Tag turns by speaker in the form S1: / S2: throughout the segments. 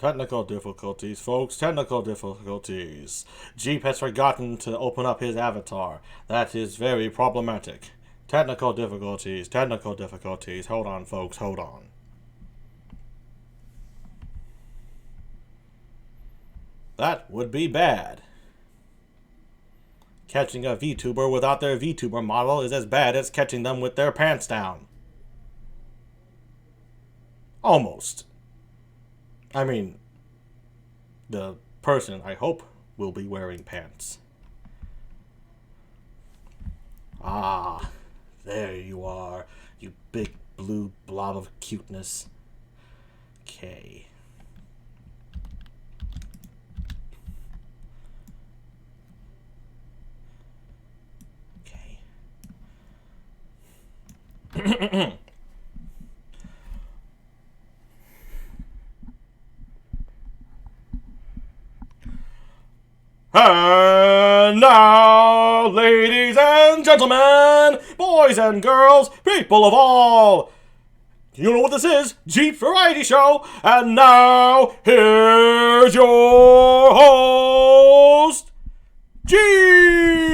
S1: Technical difficulties, folks. Technical difficulties. GEEP has forgotten to open up his avatar. That is very problematic. Technical difficulties. Technical difficulties. Hold on, folks. Hold on. That would be bad. Catching a VTuber without their VTuber model is as bad as catching them with their pants down. Almost. I mean, the person, I hope, will be wearing pants. Ah, there you are, you big blue blob of cuteness. Okay. Okay. And now, ladies and gentlemen, boys and girls, people of all, you know what this is? GEEP Variety Show. And now, here's your host, GEEP.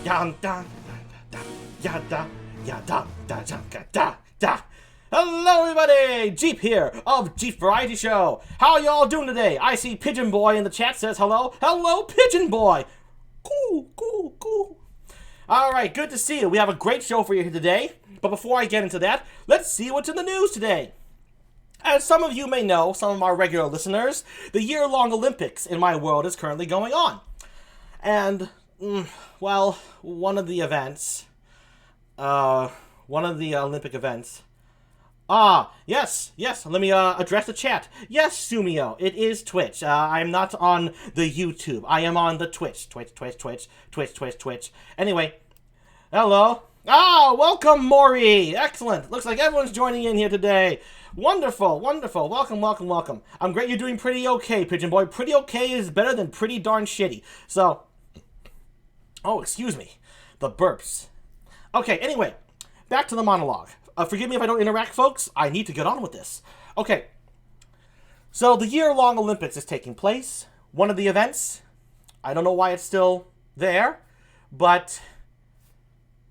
S1: Yada, yada, yada, yada, yada, yada. Hello everybody, GEEP here of GEEP Variety Show. How y'all doing today? I see Pigeon Boy in the chat says hello. Hello, Pigeon Boy. Cool, cool, cool. Alright, good to see you. We have a great show for you here today. But before I get into that, let's see what's in the news today. As some of you may know, some of our regular listeners, the year-long Olympics in my world is currently going on. And, well, one of the Olympic events... yes, let me, address the chat. Yes, Sumio, it is Twitch. I'm not on the YouTube. I am on the Twitch. Twitch. Anyway, hello. Welcome, Maury. Excellent. Looks like everyone's joining in here today. Wonderful. Welcome. I'm great you're doing pretty okay, Pigeon Boy. Pretty okay is better than pretty darn shitty. So, excuse me. The burps. Okay, anyway, back to the monologue. Forgive me if I don't interact, folks. I need to get on with this. Okay. So, the year-long Olympics is taking place. One of the events, I don't know why it's still there, but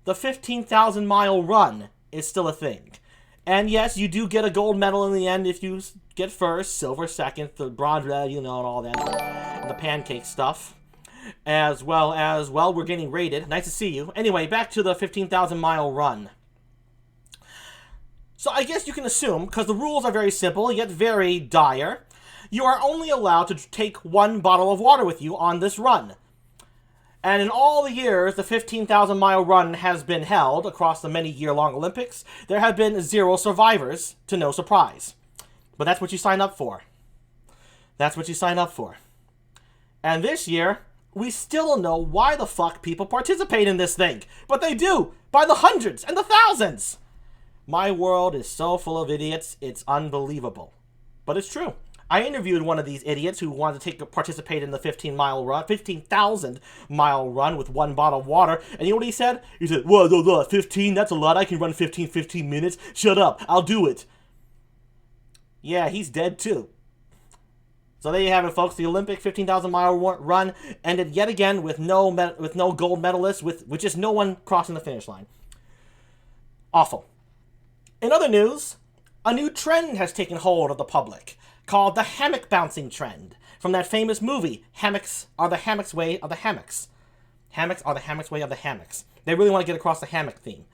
S1: the 15,000-mile run is still a thing. And yes, you do get a gold medal in the end if you get first, silver second, the bronze, and all that, and the pancake stuff. As well as, well, we're getting rated. Nice to see you. Anyway, back to the 15,000-mile run. So I guess you can assume, because the rules are very simple, yet very dire, you are only allowed to take one bottle of water with you on this run. And in all the years the 15,000-mile run has been held across the many year-long Olympics, there have been 0 survivors, to no surprise. But that's what you sign up for. That's what you sign up for. And this year, we still don't know why the fuck people participate in this thing. But they do, by the hundreds and the thousands. My world is so full of idiots, it's unbelievable. But it's true. I interviewed one of these idiots who wanted to participate in the 15,000-mile run with one bottle of water. And you know what he said? He said, well, 15, that's a lot. I can run 15 minutes. Shut up, I'll do it. Yeah, he's dead too. So there you have it, folks. The Olympic 15,000-mile run ended yet again with no gold medalists, with just no one crossing the finish line. Awful. In other news, a new trend has taken hold of the public, called the hammock bouncing trend, from that famous movie, Hammocks Are the Hammocks Way of the Hammocks. Hammocks are the hammocks way of the hammocks. They really want to get across the hammock theme.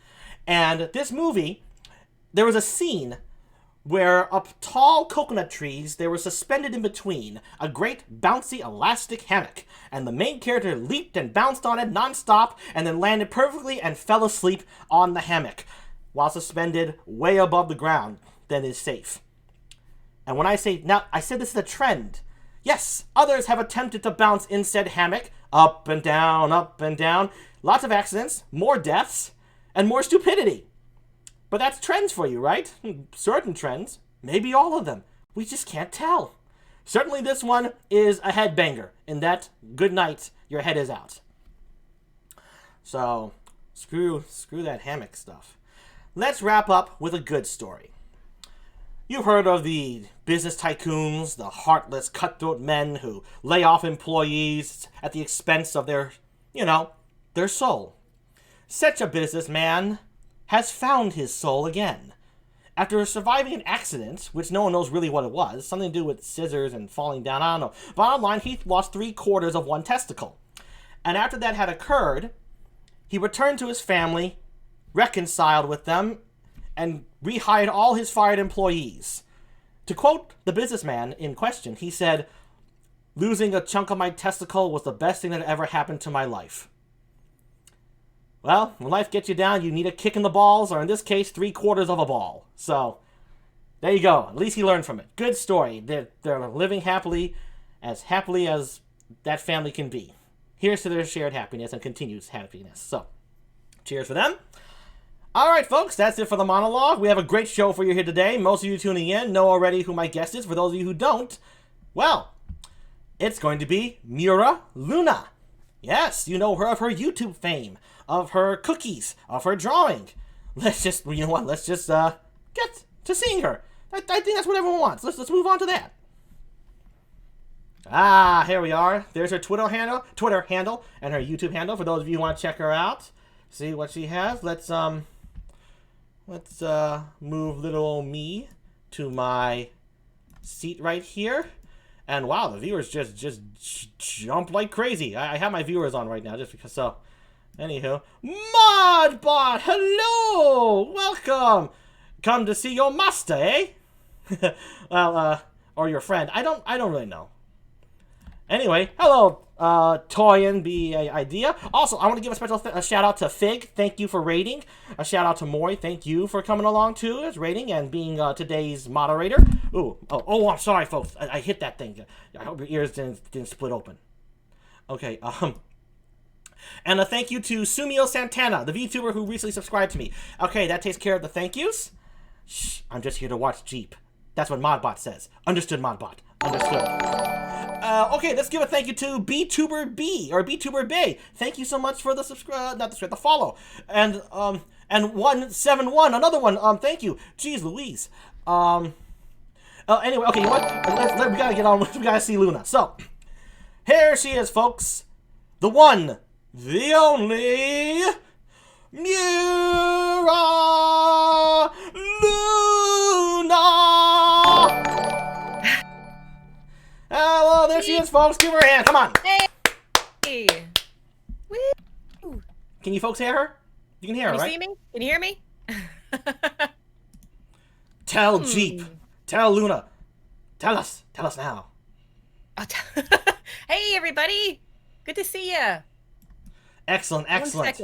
S1: And this movie, there was a scene where up tall coconut trees, they were suspended in between, a great bouncy elastic hammock, and the main character leaped and bounced on it non-stop, and then landed perfectly and fell asleep on the hammock, while suspended way above the ground, then is safe. And when I say, now, I said this is a trend. Yes, others have attempted to bounce in said hammock, up and down, lots of accidents, more deaths, and more stupidity. But that's trends for you, right? Certain trends, maybe all of them. We just can't tell. Certainly this one is a headbanger, in that, good night, your head is out. So, Screw that hammock stuff. Let's wrap up with a good story. You've heard of the business tycoons, the heartless, cutthroat men who lay off employees at the expense of their soul. Such a businessman has found his soul again. After surviving an accident, which no one knows really what it was, something to do with scissors and falling down, I don't know. Bottom line, he lost 3/4 of one testicle. And after that had occurred, he returned to his family, reconciled with them, and rehired all his fired employees. To quote the businessman in question, he said, "Losing a chunk of my testicle was the best thing that ever happened to my life." Well, when life gets you down, you need a kick in the balls, or in this case, 3/4 of a ball. So, there you go. At least he learned from it. Good story. They're living happily as that family can be. Here's to their shared happiness and continued happiness. So, cheers for them. All right, folks, that's it for the monologue. We have a great show for you here today. Most of you tuning in know already who my guest is. For those of you who don't, well, it's going to be MIURA LUNA. Yes, you know her of her YouTube fame, of her cookies, of her drawing. Let's just get to seeing her. I think that's what everyone wants. Let's move on to that. Ah, here we are. There's her Twitter handle, and her YouTube handle. For those of you who want to check her out, see what she has. Let's move little old me to my seat right here. And wow, the viewers just jump like crazy. I have my viewers on right now just because. So, anywho, Modbot, hello, welcome. Come to see your master, eh? Well, or your friend. I don't really know. Anyway, hello, Toy and B Idea. Also, I want to give a special shout out to Fig. Thank you for rating. A shout out to Maury. Thank you for coming along too as rating and being today's moderator. Oh, I'm sorry, folks. I hit that thing. I hope your ears didn't split open. Okay. And a thank you to Sumio Santana, the VTuber who recently subscribed to me. Okay, that takes care of the thank yous. Shh, I'm just here to watch GEEP. That's what Modbot says. Understood, Modbot. Understood. Okay, let's give a thank you to BTuber B or BTuber Bay. Thank you so much for the the follow. And 171, another one. Thank you. Jeez Louise. Anyway, okay, you know what? We gotta get on. We gotta see Luna. So here she is, folks. The one, the only MIURA LUNA. Hello, there she is, folks. Give her a hand. Come on.
S2: Hey. Woo.
S1: Can you folks hear her? You can hear her, right?
S2: Can you see me? Can you hear me?
S1: Tell GEEP. Tell Luna. Tell us. Tell us now.
S2: Hey, everybody. Good to see you.
S1: Excellent, excellent.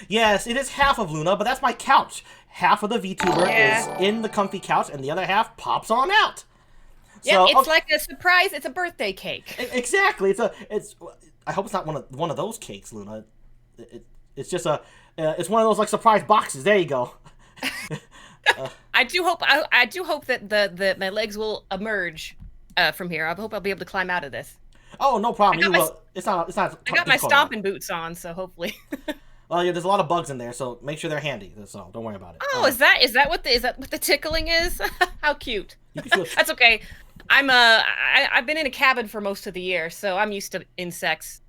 S1: Yes, it is half of Luna, but that's my couch. Half of the VTuber is in the comfy couch, and the other half pops on out.
S2: Yeah, so, it's like a surprise. It's a birthday cake.
S1: Exactly. It's. I hope it's not one of those cakes, Luna. It's just it's one of those like surprise boxes. There you go.
S2: I do hope that my legs will emerge from here. I hope I'll be able to climb out of this.
S1: Oh, no problem. It's not.
S2: I got my stomping boots on, so hopefully.
S1: Well, yeah, there's a lot of bugs in there, so make sure they're handy. That's all. Don't worry about it.
S2: Oh, is that what the tickling is? How cute. That's okay. I've been in a cabin for most of the year, so I'm used to insects.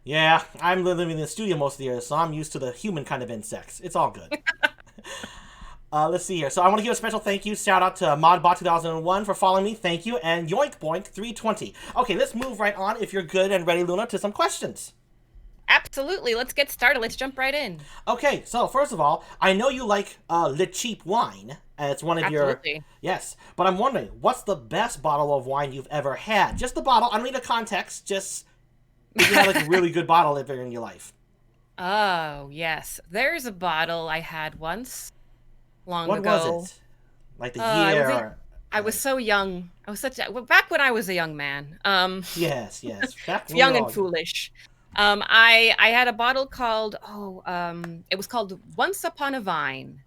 S1: Yeah, I'm living in the studio most of the year, so I'm used to the human kind of insects. It's all good. Let's see here. So I want to give a special thank you, shout out to Modbot2001 for following me. Thank you. And Yoink Boink 320. Okay, let's move right on, if you're good and ready, Luna, to some questions.
S2: Absolutely. Let's get started. Let's jump right in.
S1: Okay, so first of all, I know you like Le Cheap wine. And it's one of
S2: Absolutely.
S1: Yes, but I'm wondering, what's the best bottle of wine you've ever had? Just the bottle. I don't need a context. Just if you had like a really good bottle ever in your life.
S2: Oh, yes. There's a bottle I had once. Long ago.
S1: What was it? Like the year?
S2: I was so young. I was back when I was a young man.
S1: Yes. Back
S2: young and foolish. I had a bottle called it was called Once Upon a Vine.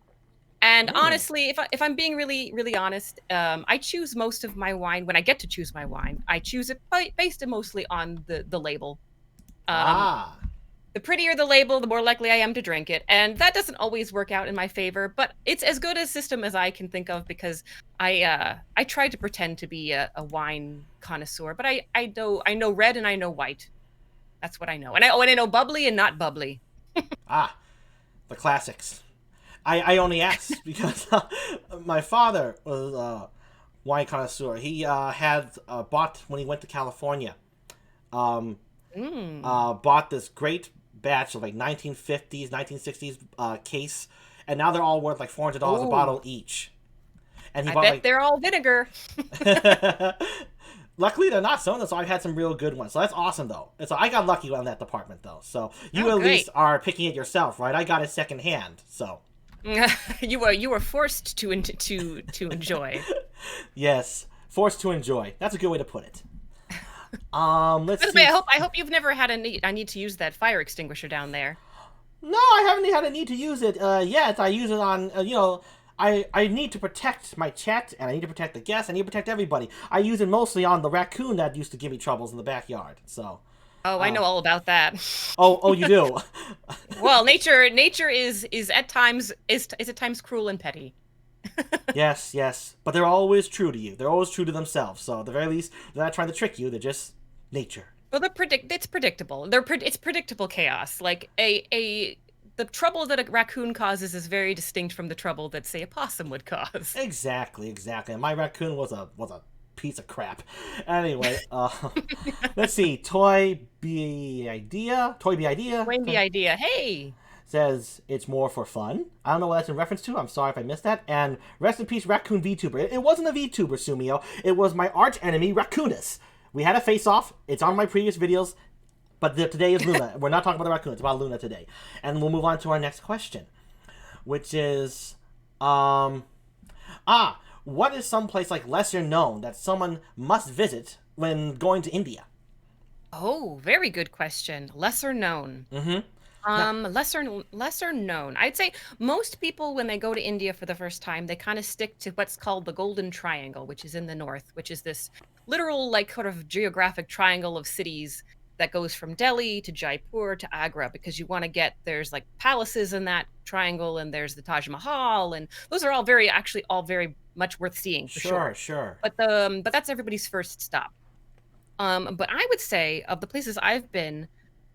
S2: And honestly, if I'm being really, really honest, I choose most of my wine when I get to choose my wine. I choose it based mostly on the label. The prettier the label, the more likely I am to drink it. And that doesn't always work out in my favor, but it's as good a system as I can think of because I try to pretend to be a wine connoisseur, but I know red and I know white. That's what I know. And I know bubbly and not bubbly.
S1: Ah, the classics. I only asked because my father was a wine connoisseur. He had bought when he went to California. Um,
S2: Mm.
S1: bought this great batch of like 1950s, 1960s case, and now they're all worth like $400 a
S2: Oh,
S1: bottle each. And he
S2: I
S1: bought
S2: bet
S1: like.
S2: they're all vinegar.
S1: Luckily, they're not some of them, so I've had some real good ones. So that's awesome, though. And so I got lucky on that department, though. So you
S2: Oh,
S1: at least
S2: great.
S1: are picking it yourself, right? I got it secondhand. So
S2: You were forced to enjoy.
S1: yes, forced to enjoy. That's a good way to put it. Let's
S2: By the way,
S1: see.
S2: I hope you've never had a need to use that fire extinguisher down there.
S1: No, I haven't had a need to use it yet. I use it on, I need to protect my chat, and I need to protect the guests. I need to protect everybody. I use it mostly on the raccoon that used to give me troubles in the backyard. So,
S2: Oh, I
S1: uh,
S2: know all about that.
S1: oh, you do.
S2: Well, nature is at times is at times cruel and petty.
S1: Yes, yes, but they're always true to you. They're always true to themselves. So at the very least, they're not trying to trick you. They're just nature.
S2: Well, it's predictable. It's predictable chaos. Like a the trouble that a raccoon causes is very distinct from the trouble that say a possum would cause.
S1: Exactly, exactly. And my raccoon was a piece of crap. Anyway, let's see. Toy B idea
S2: Wayne the idea. Hey,
S1: says it's more for fun. I don't know what that's in reference to. I'm sorry if I missed that. And rest in peace, Raccoon VTuber. It wasn't a VTuber, Sumio. It was my arch enemy, Raccoonus. We had a face off. It's on my previous videos. But today is Luna. We're not talking about the raccoon. It's about Luna today. And we'll move on to our next question, which is, what is some place like lesser known that someone must visit when going to India?
S2: oh, very good question. Lesser known.
S1: Mm-hmm. Now,
S2: Lesser known. I'd say most people when they go to India for the first time, they kind of stick to what's called the Golden Triangle, which is in the north, which is this literal like sort of geographic triangle of cities that goes from Delhi to Jaipur to Agra because you want to get there's like palaces in that triangle and there's the Taj Mahal and those are all very actually all very much worth seeing for
S1: sure,
S2: sure.
S1: sure.
S2: But that's everybody's first stop. But I would say of the places I've been,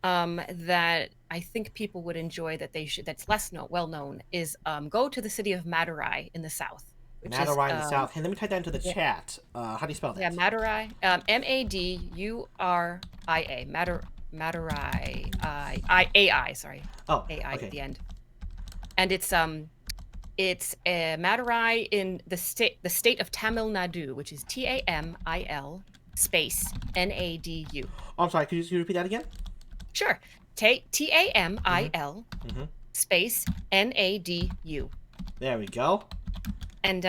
S2: that I think people would enjoy that they should that's less well known is go to the city of Madurai in the south, which is
S1: Madurai in the south. Hey, let me type that into the
S2: yeah,
S1: chat. How do you spell
S2: yeah,
S1: that?
S2: Madurai, Maduria, Madurai, AI, sorry,
S1: Oh,
S2: AI at
S1: okay.
S2: the end, and it's Madurai in the state of Tamil Nadu, which is TAMIL space NADU.
S1: Oh, I'm sorry. Could you repeat that again?
S2: Sure.
S1: Mm-hmm.
S2: TAMIL
S1: Mm-hmm.
S2: space NADU.
S1: There we go.
S2: And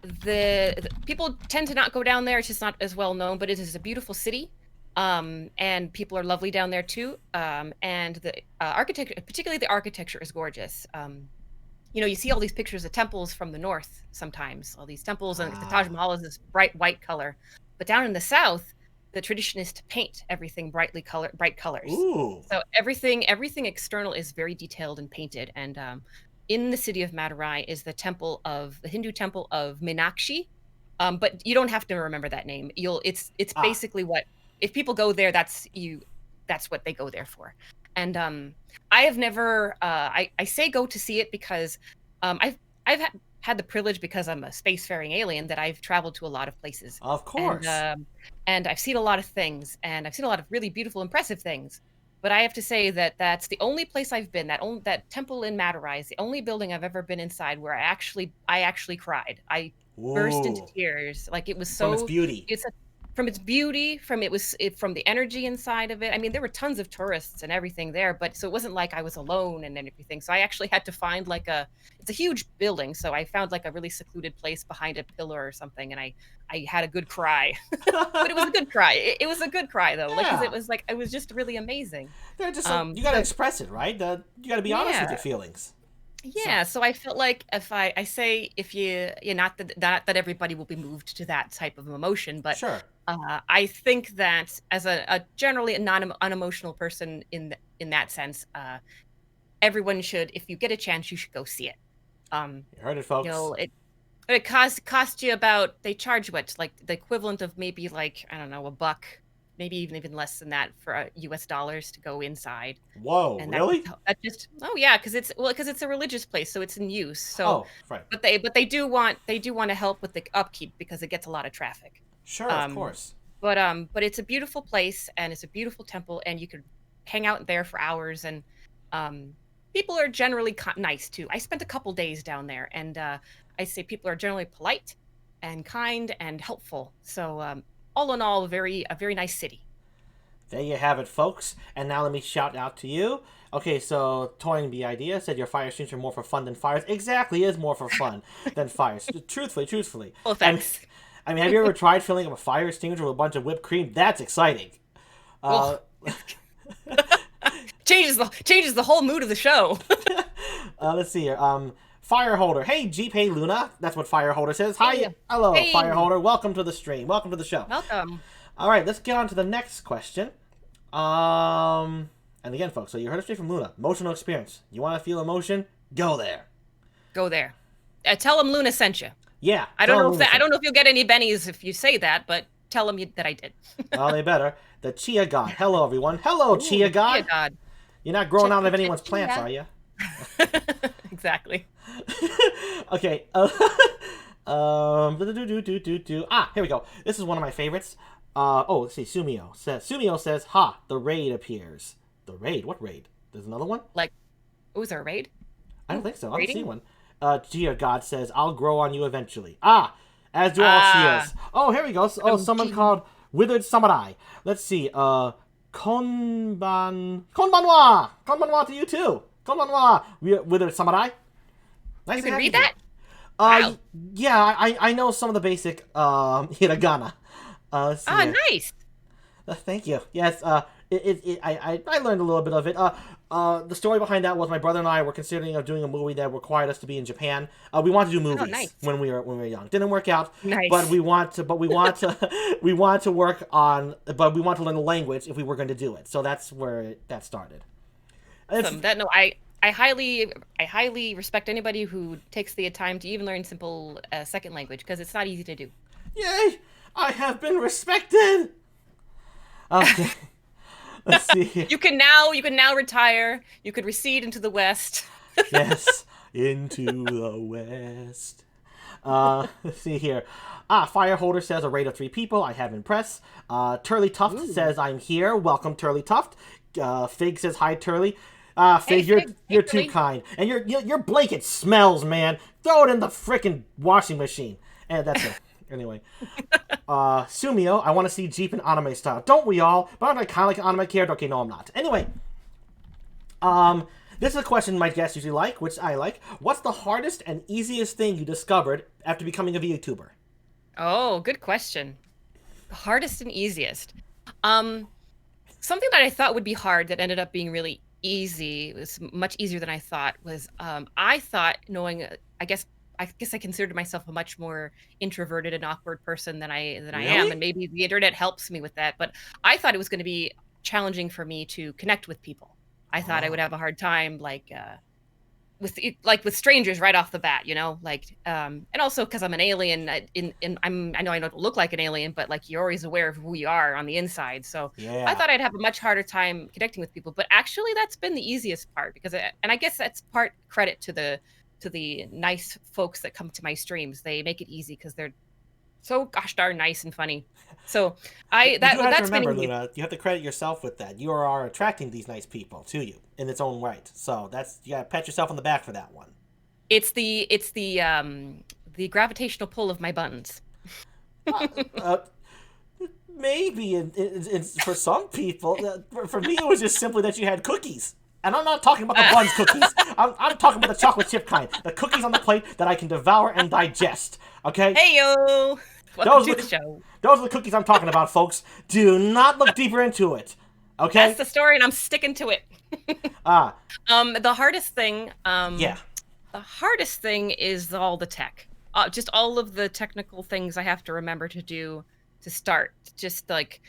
S2: the people tend to not go down there. It's just not as well known, but it is a beautiful city. And people are lovely down there too. And the architecture, particularly the architecture, is gorgeous. You see all these pictures of temples from the north sometimes, all these temples, and the Taj
S1: Ah.
S2: Mahal is this bright white color. But down in the south, the tradition is to paint everything bright colors.
S1: Ooh.
S2: So everything external is very detailed and painted. And in the city of Madurai is the Hindu temple of Meenakshi. But you don't have to remember that name. It's
S1: Ah.
S2: basically what if people go there, that's what they go there for. And I have never I say go to see it because I've had the privilege because I'm a spacefaring alien that I've traveled to a lot of places
S1: Of
S2: and
S1: course.
S2: I've seen a lot of things and I've seen a lot of really beautiful impressive things. But I have to say that that's the only place I've been. That temple in Madurai is the only building I've ever been inside where I actually cried. I burst into
S1: Ooh.
S2: tears. Like it was
S1: From its
S2: so
S1: beauty.
S2: it's a from its beauty, from the energy inside of it. I mean, there were tons of tourists and everything there, but so it wasn't like I was alone and everything. So I actually had to find it's a huge building, so I found like a really secluded place behind a pillar or something, and I had a good cry, but it was a good cry. It was a good cry though, like because
S1: Yeah.
S2: it was just really amazing.
S1: You gotta
S2: So
S1: express it, right? You gotta be honest with
S2: yeah,
S1: your feelings. So,
S2: yeah. So I felt like if I say if you not that everybody will be moved to that type of emotion, but
S1: sure.
S2: I think that as a generally unemotional person in that sense, everyone should, if you get a chance, you should go see it.
S1: You heard it,
S2: You
S1: folks.
S2: know, it cost you about, they charge what, like the equivalent of maybe like, I don't know, $1, maybe even less than that for US dollars to go inside.
S1: Whoa,
S2: And
S1: really?
S2: that just, oh yeah, because it's a religious place, so it's in use. So
S1: Oh, right.
S2: but they do want to help with the upkeep because it gets a lot of traffic.
S1: Sure, of
S2: Um
S1: course.
S2: but it's a beautiful place and it's a beautiful temple, and you could hang out there for hours, and um people are generally nice too. I spent a couple days down there, and I say people are generally polite and kind and helpful. So all in all, a very nice city.
S1: There you have it, folks. And now let me shout out to you. Okay, so Toying the Idea said your fire streams are more for fun than fires. Exactly, is more for fun than fires. Truthfully.
S2: Well,
S1: I mean,
S2: thanks.
S1: have you ever tried filling up a fire extinguisher with a bunch of whipped cream? That's exciting. Uh,
S2: Well, changes the whole mood of the show.
S1: let's see here. Fireholder. Hey, Jeep. Hey, Luna. That's what Fireholder says. Hi.
S2: Hey.
S1: Hello,
S2: Hey.
S1: Fireholder. Welcome to the stream. Welcome to the show.
S2: Welcome.
S1: All right, let's get on to the next question. And again, folks, so you heard it straight from Luna. Emotional experience. You want to feel emotion? Go there.
S2: Go there. Tell them Luna sent you.
S1: Yeah.
S2: I don't know if you'll get any bennies if you say that, but tell them that I did.
S1: Well, they better. The Chia God. Hello, everyone. Hello, Chia God.
S2: Chia God.
S1: You're not growing out of
S2: Chia
S1: anyone's plants,
S2: Chia.
S1: are you?
S2: Exactly.
S1: Okay. Here we go. This is one of my favorites. Let's see. Sumio says, "Ha! The raid appears." The raid? What raid? There's another one?
S2: Like, was there a raid?
S1: I don't think so. I don't
S2: Raiding?
S1: see one. Gia God says, "I'll grow on you eventually." As do all Chias. Oh, here we go. Someone called Withered Samurai. Let's see. Konbanwa to you too. Konbanwa, Withered Samurai. Nice
S2: You
S1: to
S2: can
S1: have
S2: read
S1: you here.
S2: that? Wow.
S1: Yeah, I know some of the basic hiragana. Let's see here.
S2: Nice.
S1: Thank you. Yes, I learned a little bit of it. The story behind that was my brother and I were considering of doing a movie that required us to be in Japan. We wanted to do movies
S2: nice.
S1: when we were young. Didn't work out.
S2: Nice.
S1: But we want to work on. But we want to learn the language if we were going to do it. So that's where that started.
S2: Awesome. I highly respect anybody who takes the time to even learn simple second language, because it's not easy to do.
S1: Yay! I have been respected. Okay. Let's see.
S2: You can now retire. You could recede into the West.
S1: Yes, into the West. Let's see here. Fireholder says a rate of 3 people. I have impressed. Turley Tuft says I'm here. Welcome, Turley Tuft. Fig says hi, Turley. Fig,
S2: Hey,
S1: you're
S2: Turley.
S1: too kind, and your blanket smells, man. Throw it in the frickin' washing machine. And that's it. Anyway, Sumio, I want to see Jeep in anime style. Don't we all? But aren't I kind of like an anime character? Okay, no, I'm not. Anyway, this is a question my guests usually like, which I like. What's the hardest and easiest thing you discovered after becoming a VTuber?
S2: Oh, good question. The hardest and easiest. Something that I thought would be hard that ended up being really easy, it was much easier than I thought, was I thought, knowing I guess I considered myself a much more introverted and awkward person than I am,
S1: Really?
S2: and maybe the internet helps me with that, but I thought it was going to be challenging for me to connect with people. I thought I would have a hard time with strangers right off the bat, and also because I'm an alien, I know I don't look like an alien, but like, you're always aware of who you are on the inside. So
S1: Yeah.
S2: I thought I'd have a much harder time connecting with people, but actually that's been the easiest part, because and I guess that's part credit to the nice folks that come to my streams. They make it easy because they're so gosh darn nice and funny. So
S1: You do have to
S2: that's
S1: remember,
S2: been easy.
S1: Luna, you have to credit yourself with that. You are attracting these nice people to you in its own right. So you gotta pat yourself on the back for that one.
S2: It's the gravitational pull of my buttons.
S1: Maybe it's for some people. For me, it was just simply that you had cookies. And I'm not talking about the buns cookies. I'm talking about the chocolate chip kind. The cookies on the plate that I can devour and digest. Okay?
S2: Hey yo! Welcome to the show.
S1: Those are the cookies I'm talking about, folks. Do not look deeper into it. Okay?
S2: That's the story, and I'm sticking to it. The hardest thing.
S1: Yeah.
S2: The hardest thing is all the tech. Just all of the technical things I have to remember to do to start. Just like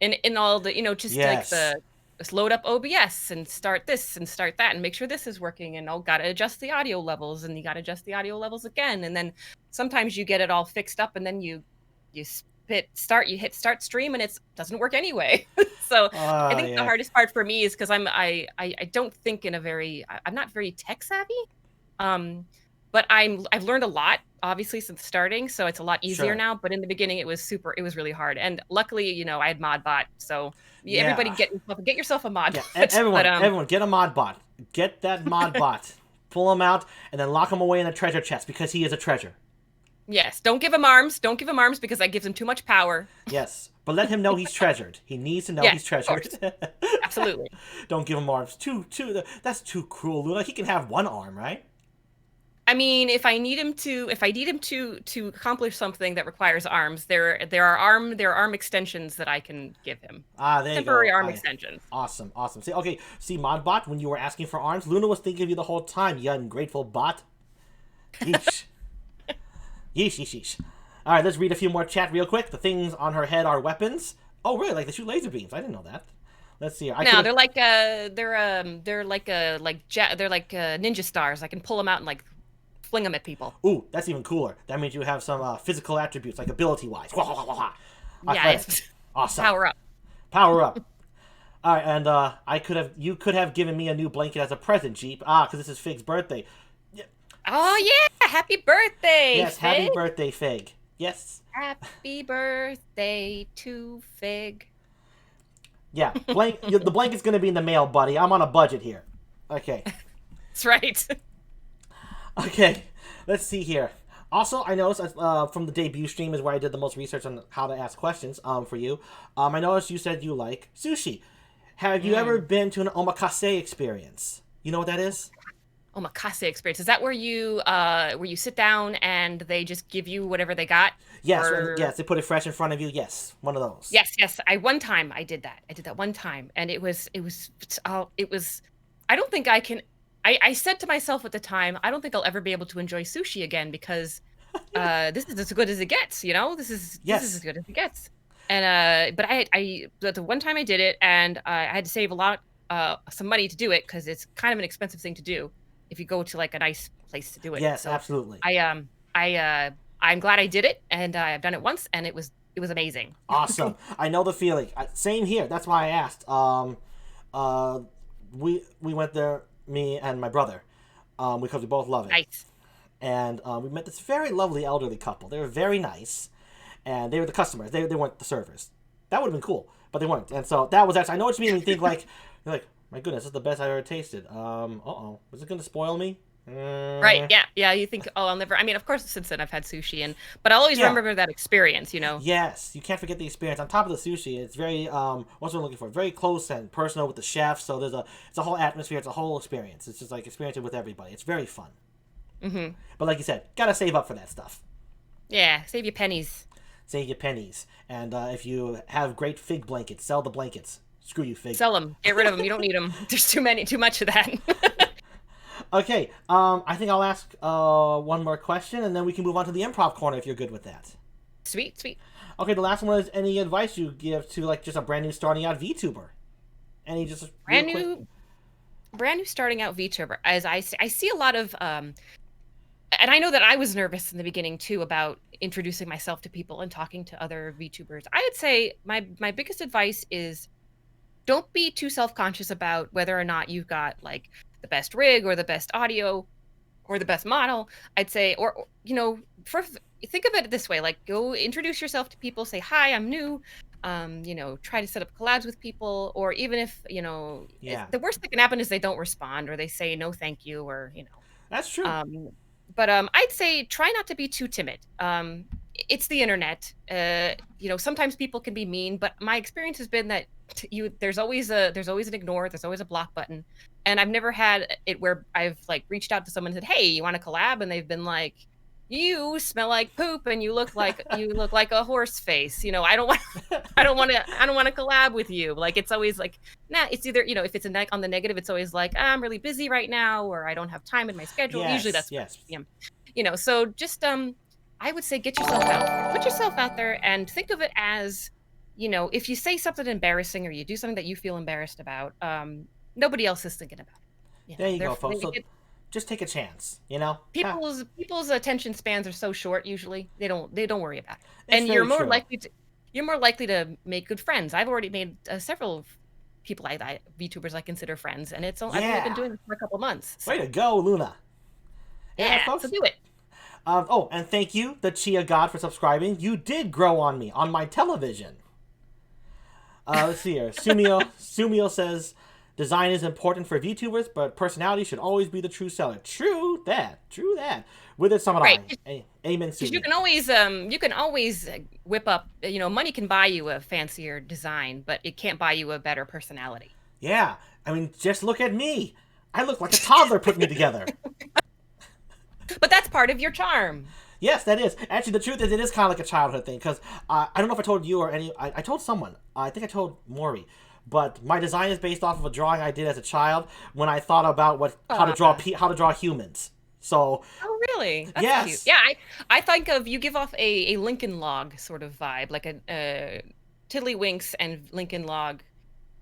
S2: in all the, just
S1: Yes.
S2: like just load up OBS and start this and start that and make sure this is working, and oh, gotta adjust the audio levels, and you gotta adjust the audio levels again, and then sometimes you get it all fixed up and then you hit start stream and it doesn't work anyway. So I think the
S1: Yeah,
S2: hardest part for me is because I don't think in a I'm not very tech savvy. But I've learned a lot, obviously, since starting, so it's a lot easier
S1: sure.
S2: now. But in the beginning, it was really hard. And luckily, I had Modbot, so everybody
S1: Yeah.
S2: get yourself a
S1: Yeah,
S2: Modbot. But
S1: everyone, get a mod bot. Get that mod bot. Pull him out, and then lock him away in a treasure chest, because he is a treasure.
S2: yes, don't give him arms. Don't give him arms because that gives him too much power.
S1: Yes, but let him know he's treasured. He needs to know
S2: Yes,
S1: he's
S2: of
S1: treasured.
S2: course, absolutely.
S1: Don't give him arms. That's too cruel, Luna. He can have one arm, right?
S2: I mean, if I need him to accomplish something that requires arms, there are arm extensions that I can give him.
S1: Ah, there you
S2: Temporary
S1: go.
S2: arm extensions.
S1: Awesome, awesome. See, Modbot, when you were asking for arms, Luna was thinking of you the whole time, you ungrateful bot. Yeesh. Yeesh, yeesh, yeesh. All right, let's read a few more chat real quick. The things on her head are weapons. Oh, really? Like they shoot laser beams? I didn't know that. Let's see.
S2: No, they're like they're like ninja stars. I can pull them out and like fling them at people.
S1: Ooh, that's even cooler. That means you have some physical attributes, like ability-wise. Wah, wah, wah, wah.
S2: Yeah,
S1: Athletic.
S2: it's
S1: Awesome.
S2: power up.
S1: Power up. All right, and you could have given me a new blanket as a present, Jeep. Ah, because this is Fig's birthday.
S2: Oh yeah! Happy birthday,
S1: Yes,
S2: Fig.
S1: happy birthday, Fig. Yes.
S2: Happy birthday to Fig.
S1: Yeah, the blanket's gonna be in the mail, buddy. I'm on a budget here. Okay.
S2: That's right.
S1: Okay. Let's see here. Also, I noticed from the debut stream is where I did the most research on how to ask questions for you. I noticed you said you like sushi. Have you ever been to an omakase experience? You know what that is?
S2: Omakase experience. Is that where you sit down and they just give you whatever they got?
S1: Yes,
S2: Or...
S1: yes. They put it fresh in front of you. Yes, one of those.
S2: Yes. One time I did that. I did that one time, and it was. I don't think I can. I said to myself at the time, I don't think I'll ever be able to enjoy sushi again because this is as good as it gets. This is as good as it gets. And but the one time I did it, and I had to save some money to do it because it's kind of an expensive thing to do if you go to like a nice place to do it.
S1: Yes,
S2: so
S1: absolutely.
S2: I'm glad I did it, and I've done it once, and it was amazing.
S1: Awesome. I know the feeling. Same here. That's why I asked. We went there, me and my brother, because we both love it.
S2: Nice.
S1: And we met this very lovely elderly couple. They were very nice, and they were the customers. They weren't the servers. That would have been cool, but they weren't. And so that was actually. I know what you mean when you think like, you're like, my goodness, this is the best I've ever tasted. Is it gonna spoil me?
S2: Right. Yeah. You think, oh, I'll never. I mean, of course, since then I've had sushi, but I'll always remember that experience.
S1: Yes, you can't forget the experience. On top of the sushi, it's very what's what I'm looking for? Very close and personal with the chef. So it's a whole atmosphere. It's a whole experience. It's just like experiencing it with everybody. It's very fun.
S2: Mm-hmm.
S1: But like you said, gotta save up for that stuff.
S2: Yeah, save your pennies.
S1: Save your pennies. And if you have great Fig blankets, sell the blankets. Screw you, Fig.
S2: Sell them. Get rid of them. You don't need them. There's too much of that.
S1: Okay, I think I'll ask one more question, and then we can move on to the improv corner if you're good with that.
S2: Sweet.
S1: Okay, the last one is any advice you give to like just a brand new starting out VTuber? Any just
S2: brand new starting out VTuber. As I see a lot of and I know that I was nervous in the beginning too about introducing myself to people and talking to other VTubers. I would say my biggest advice is don't be too self-conscious about whether or not you've got like the best rig or the best audio or the best model. I'd say, or first think of it this way: like, go introduce yourself to people, say, "Hi, I'm new." Try to set up collabs with people, or even if the worst that can happen is they don't respond or they say no, thank you, or
S1: That's true.
S2: But I'd say try not to be too timid. It's the internet. Sometimes people can be mean, but my experience has been that there's always an ignore, there's always a block button. And I've never had it where I've like reached out to someone and said, "Hey, you want to collab?" And they've been like, "You smell like poop and you look like a horse face. I don't want to collab with you." Like, it's always like, nah, it's either, if it's on the negative, it's always like, "I'm really busy right now," or "I don't have time in my schedule."
S1: Yes,
S2: Usually that's
S1: yes.
S2: So just I would say get yourself out there. Put yourself out there and think of it as if you say something embarrassing or you do something that you feel embarrassed about, nobody else is thinking about it.
S1: There you go, folks. So just take a chance,
S2: People's attention spans are so short usually. They don't worry about it.
S1: It's
S2: And
S1: very true.
S2: you're more likely to make good friends. I've already made several people VTubers I consider friends, and I've only been doing this for a couple months. So.
S1: Way to go, Luna.
S2: Yeah, folks. So do it.
S1: And thank you, the Chia God, for subscribing. You did grow on me on my television. Let's see here. Sumio says, design is important for VTubers, but personality should always be the true seller. True that. With it, someone right. Amen.
S2: Because you can always whip up. Money can buy you a fancier design, but it can't buy you a better personality.
S1: Yeah, I mean, just look at me. I look like a toddler putting me together.
S2: But that's part of your charm.
S1: Yes, that is. Actually, the truth is, it is kind of like a childhood thing, because I don't know if I told you or I told someone. I think I told Maury. But my design is based off of a drawing I did as a child when I thought about how to draw humans. So.
S2: Oh, really? That's
S1: yes.
S2: Cute. Yeah, I think of you give off a Lincoln Log sort of vibe, like a Tiddlywinks and Lincoln Log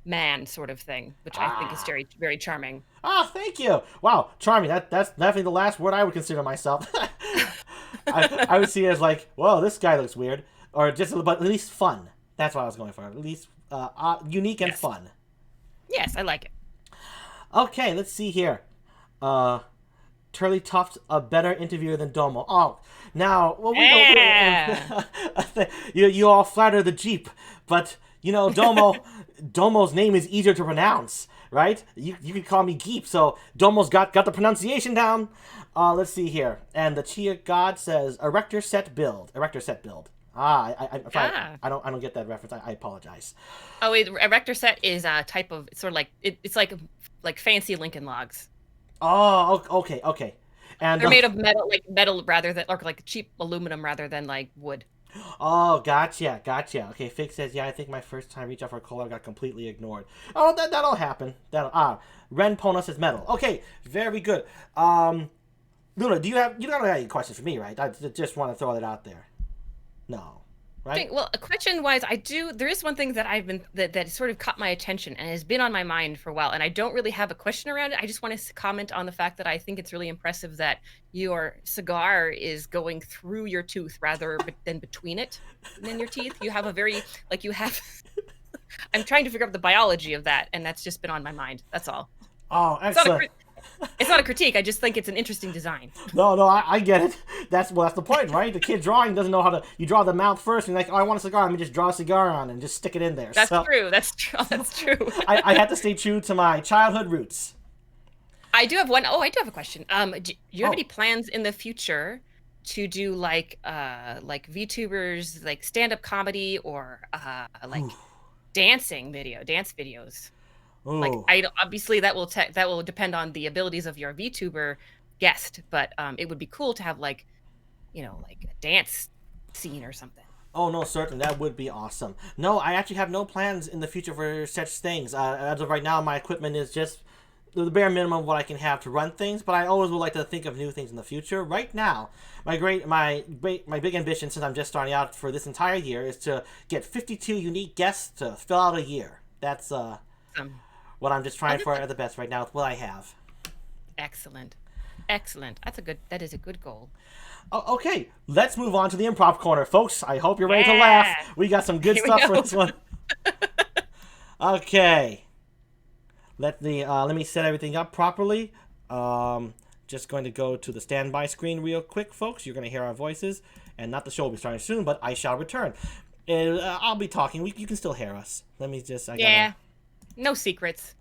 S2: man sort of thing, which I think is very, very charming.
S1: Thank you. Wow, charming. That's definitely the last word I would consider myself. I would see it as like, whoa, this guy looks weird, or but at least fun. That's what I was going for. At least unique and fun.
S2: Yes, I like it.
S1: Okay, let's see here. Turley Tuft, a better interviewer than Domo. Oh, now, well, we don't. You all flatter the Jeep, but Domo's name is easier to pronounce, right? You can call me GEEP, so Domo's got the pronunciation down. Let's see here. And the Chia God says, erector set build. I don't get that reference. I apologize.
S2: Oh, wait, erector set is a type of, it's sort of like, it's like fancy Lincoln Logs.
S1: Oh, okay. And
S2: they're made of metal rather than, or like cheap aluminum rather than like wood.
S1: Oh, gotcha. Okay, Fig says, yeah, I think my first time reach out for cola got completely ignored. Oh, that'll happen. Ren Pona says metal. Okay, very good. Luna, you don't have any questions for me, right? I just want to throw that out there. No. Right?
S2: Well, question-wise, there is one thing that I've been, that sort of caught my attention and has been on my mind for a while, and I don't really have a question around it. I just want to comment on the fact that I think it's really impressive that your cigar is going through your tooth rather than between it than your teeth. You have I'm trying to figure out the biology of that, and that's just been on my mind. That's all.
S1: Oh, excellent.
S2: It's not a critique. I just think it's an interesting design.
S1: No, I get it. That's the point, right? The kid drawing doesn't know how to. You draw the mouth first, and you're like, oh, I want a cigar. Let me just draw a cigar on and just stick it in there.
S2: That's true. That's true.
S1: I had to stay true to my childhood roots.
S2: I do have one. Oh, I do have a question. Do you have any plans in the future to do like VTubers, like stand-up comedy, or like dance videos?
S1: Ooh.
S2: Like obviously that will depend on the abilities of your VTuber guest, but it would be cool to have like a dance scene or something.
S1: Oh no, certainly that would be awesome. No, I actually have no plans in the future for such things. As of right now, my equipment is just the bare minimum of what I can have to run things, but I always would like to think of new things in the future. Right now, my big ambition, since I'm just starting out for this entire year, is to get 52 unique guests to fill out a year. That's what I'm just trying for at the best right now with what I have.
S2: Excellent. That is a good goal.
S1: Okay, let's move on to the improv corner, folks. I hope you're ready to laugh. We got some good stuff for this one. Okay. Let me set everything up properly. Just going to go to the standby screen real quick, folks. You're going to hear our voices, and not the show will be starting soon, but I shall return. I'll be talking. You can still hear us. Let me just.
S2: No secrets.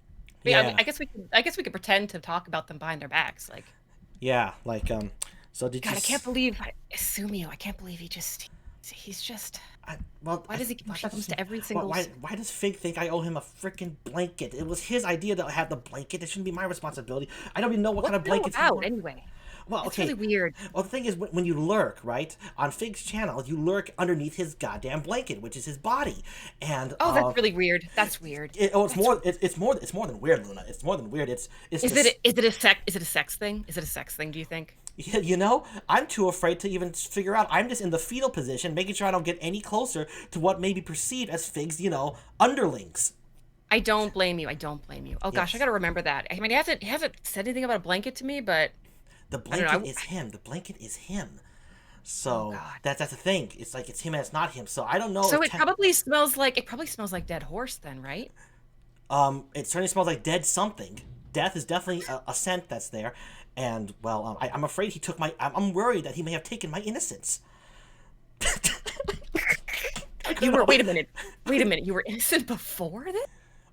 S1: Yeah.
S2: I guess we could pretend to talk about them behind their backs, like.
S1: Yeah, like So did
S2: God,
S1: you?
S2: I can't believe Sumio. I can't believe he's just. Why does he comes to every single?
S1: Why does Fig think I owe him a freaking blanket? It was his idea to have the blanket. It shouldn't be my responsibility. I don't even know what kind of blankets
S2: he wants. Anyway.
S1: Well,
S2: it's
S1: okay.
S2: really weird.
S1: Well, the thing is, when you lurk, right, on Fig's channel, you lurk underneath his goddamn blanket, which is his body, and
S2: that's really weird. That's weird.
S1: It's more than weird, Luna. It's more than weird. Is it a
S2: sex thing? Is it a sex thing? Do you think?
S1: Yeah, you know, I'm too afraid to even figure out. I'm just in the fetal position, making sure I don't get any closer to what may be perceived as Fig's, underlings.
S2: I don't blame you. I don't blame you. Oh gosh, I
S1: Yes.
S2: gotta remember that. I mean, he hasn't said anything about a blanket to me, but
S1: The
S2: I don't
S1: blanket
S2: know.
S1: is him. The blanket is him.
S2: Oh
S1: So
S2: god.
S1: that's the thing. It's like it's him and it's not him. So I don't know
S2: So
S1: if
S2: it probably smells like dead horse then, right?
S1: it certainly smells like dead something. Death is definitely a scent that's there, and well, I'm afraid he took my. I'm worried that he may have taken my innocence. I
S2: You
S1: couldn't.
S2: were. Wait a minute. Wait a minute. You were innocent before this?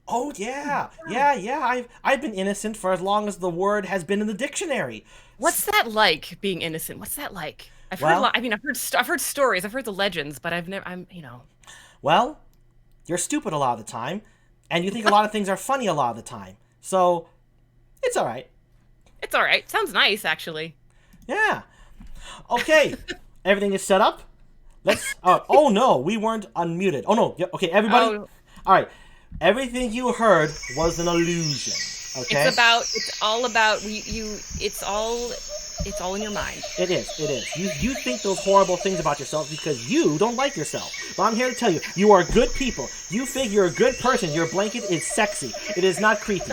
S1: Oh yeah, yeah. I've been innocent for as long as the word has been in the dictionary.
S2: What's that like, being innocent? What's that like? I've heard a lot.
S1: Well,
S2: I mean, I've heard stories. I've heard the legends, but I've never.
S1: well, you're stupid a lot of the time, and you think a lot of things are funny a lot of the time. So it's all right.
S2: It's all right. Sounds nice, actually.
S1: Yeah. Okay. Everything is set up. Let's. Oh no, we weren't unmuted. Oh no. Okay, everybody.
S2: Oh,
S1: All right. Everything you heard was an illusion. Okay.
S2: it's all about it's all in your mind.
S1: It is. It is. You think those horrible things about yourself because you don't like yourself. But I'm here to tell you, you are good people. You think you're a good person. Your blanket is sexy. It is not creepy.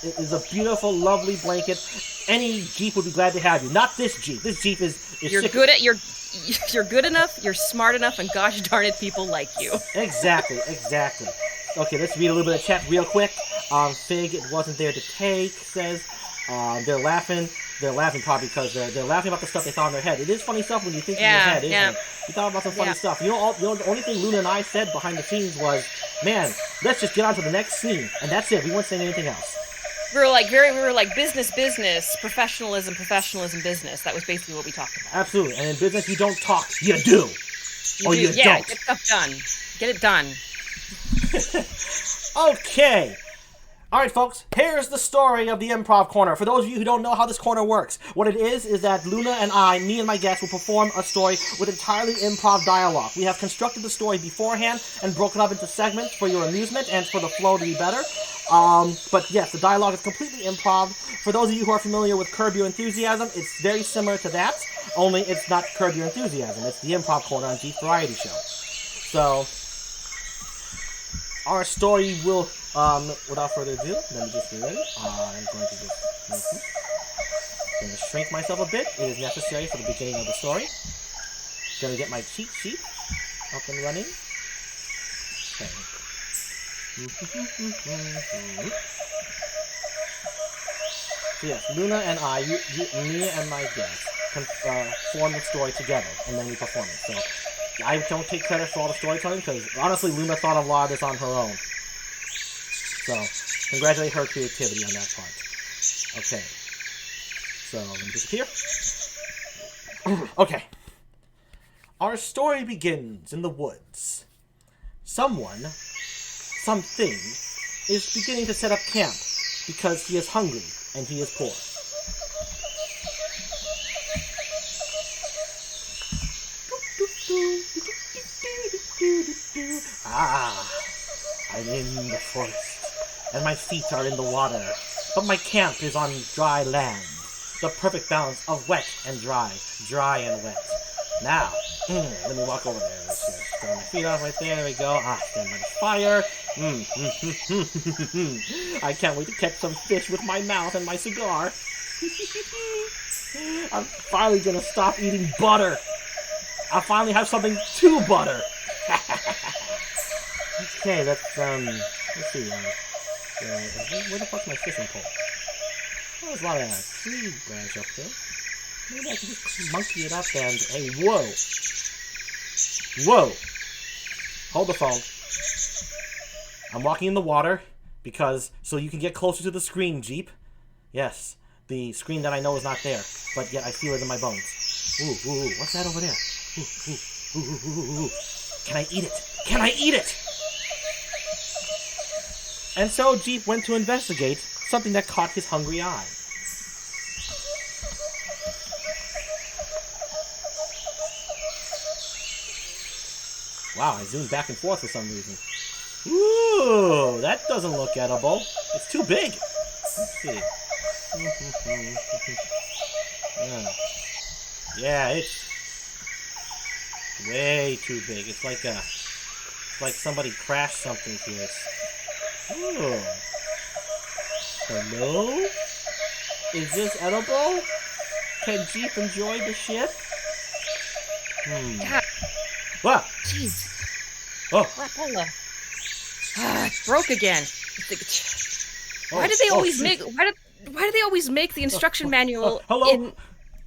S1: It is a beautiful, lovely blanket. Any Jeep would be glad to have you. Not this Jeep. This Jeep is
S2: You're
S1: sick.
S2: good enough, you're smart enough, and gosh darn it, people like you.
S1: Exactly. Okay, let's read a little bit of chat real quick. Fig, it wasn't there to take, says. They're laughing. They're laughing probably because they're laughing about the stuff they thought in their head. It is funny stuff when you think in your head, isn't it? You thought about some funny stuff. The only thing Luna and I said behind the scenes was, man, let's just get on to the next scene. And that's it. We weren't saying anything else.
S2: We were like business, professionalism, business. That was basically what we talked about.
S1: Absolutely. And in business, you don't talk. You do. You
S2: yeah,
S1: don't.
S2: get stuff done. Get it done.
S1: Okay. All right, folks, here's the story of the Improv Corner. For those of you who don't know how this corner works, what it is that Luna and me and my guests, will perform a story with entirely improv dialogue. We have constructed the story beforehand and broken up into segments for your amusement and for the flow to be better. But yes, the dialogue is completely improv. For those of you who are familiar with Curb Your Enthusiasm, it's very similar to that, only it's not Curb Your Enthusiasm. It's the Improv Corner on GEEP Variety Show. So, our story will, without further ado, let me just be ready. I'm going to just going to shrink myself a bit. It is necessary for the beginning of the story. Going to get my cheat sheet up and running. Okay. So yes, Luna and me and my guest can form the story together, and then we perform it. So I don't take credit for all the storytelling, because honestly, Luna thought of a lot of this on her own. So, congratulate her creativity on that part. Okay. So, let me disappear. Okay. Our story begins in the woods. Someone, something, is beginning to set up camp because he is hungry and he is poor. I'm in the forest, and my feet are in the water, but my camp is on dry land. The perfect balance of wet and dry and wet. Now, let me walk over there. Let's just throw my feet off right there. There we go. Stand by the fire. I can't wait to catch some fish with my mouth and my cigar. I'm finally gonna stop eating butter. I'll finally have something to butter. Okay, let's see. Where the fuck's my fishing pole? Oh, there's a lot of tree branch up there. Maybe I can just monkey it up and... Hey, whoa! Whoa! Hold the phone. I'm walking in the water because... So you can get closer to the screen, Jeep. Yes, the screen that I know is not there, but yet I feel it in my bones. Ooh, what's that over there? Ooh. Can I eat it? Can I eat it? And so Jeep went to investigate something that caught his hungry eye. Wow, I zoomed back and forth for some reason. Ooh, that doesn't look edible. It's too big. Let's see. Yeah, it's way too big. It's like somebody crashed something here. Ooh. Hello? Is this edible? Can Jeep enjoy the ship?
S2: God,
S1: Wow.
S2: jeez.
S1: Oh.
S2: Crapola. It broke again. Why did
S1: Oh,
S2: they always
S1: shoot.
S2: make? Why do they always make the instruction manual
S1: Hello?
S2: in?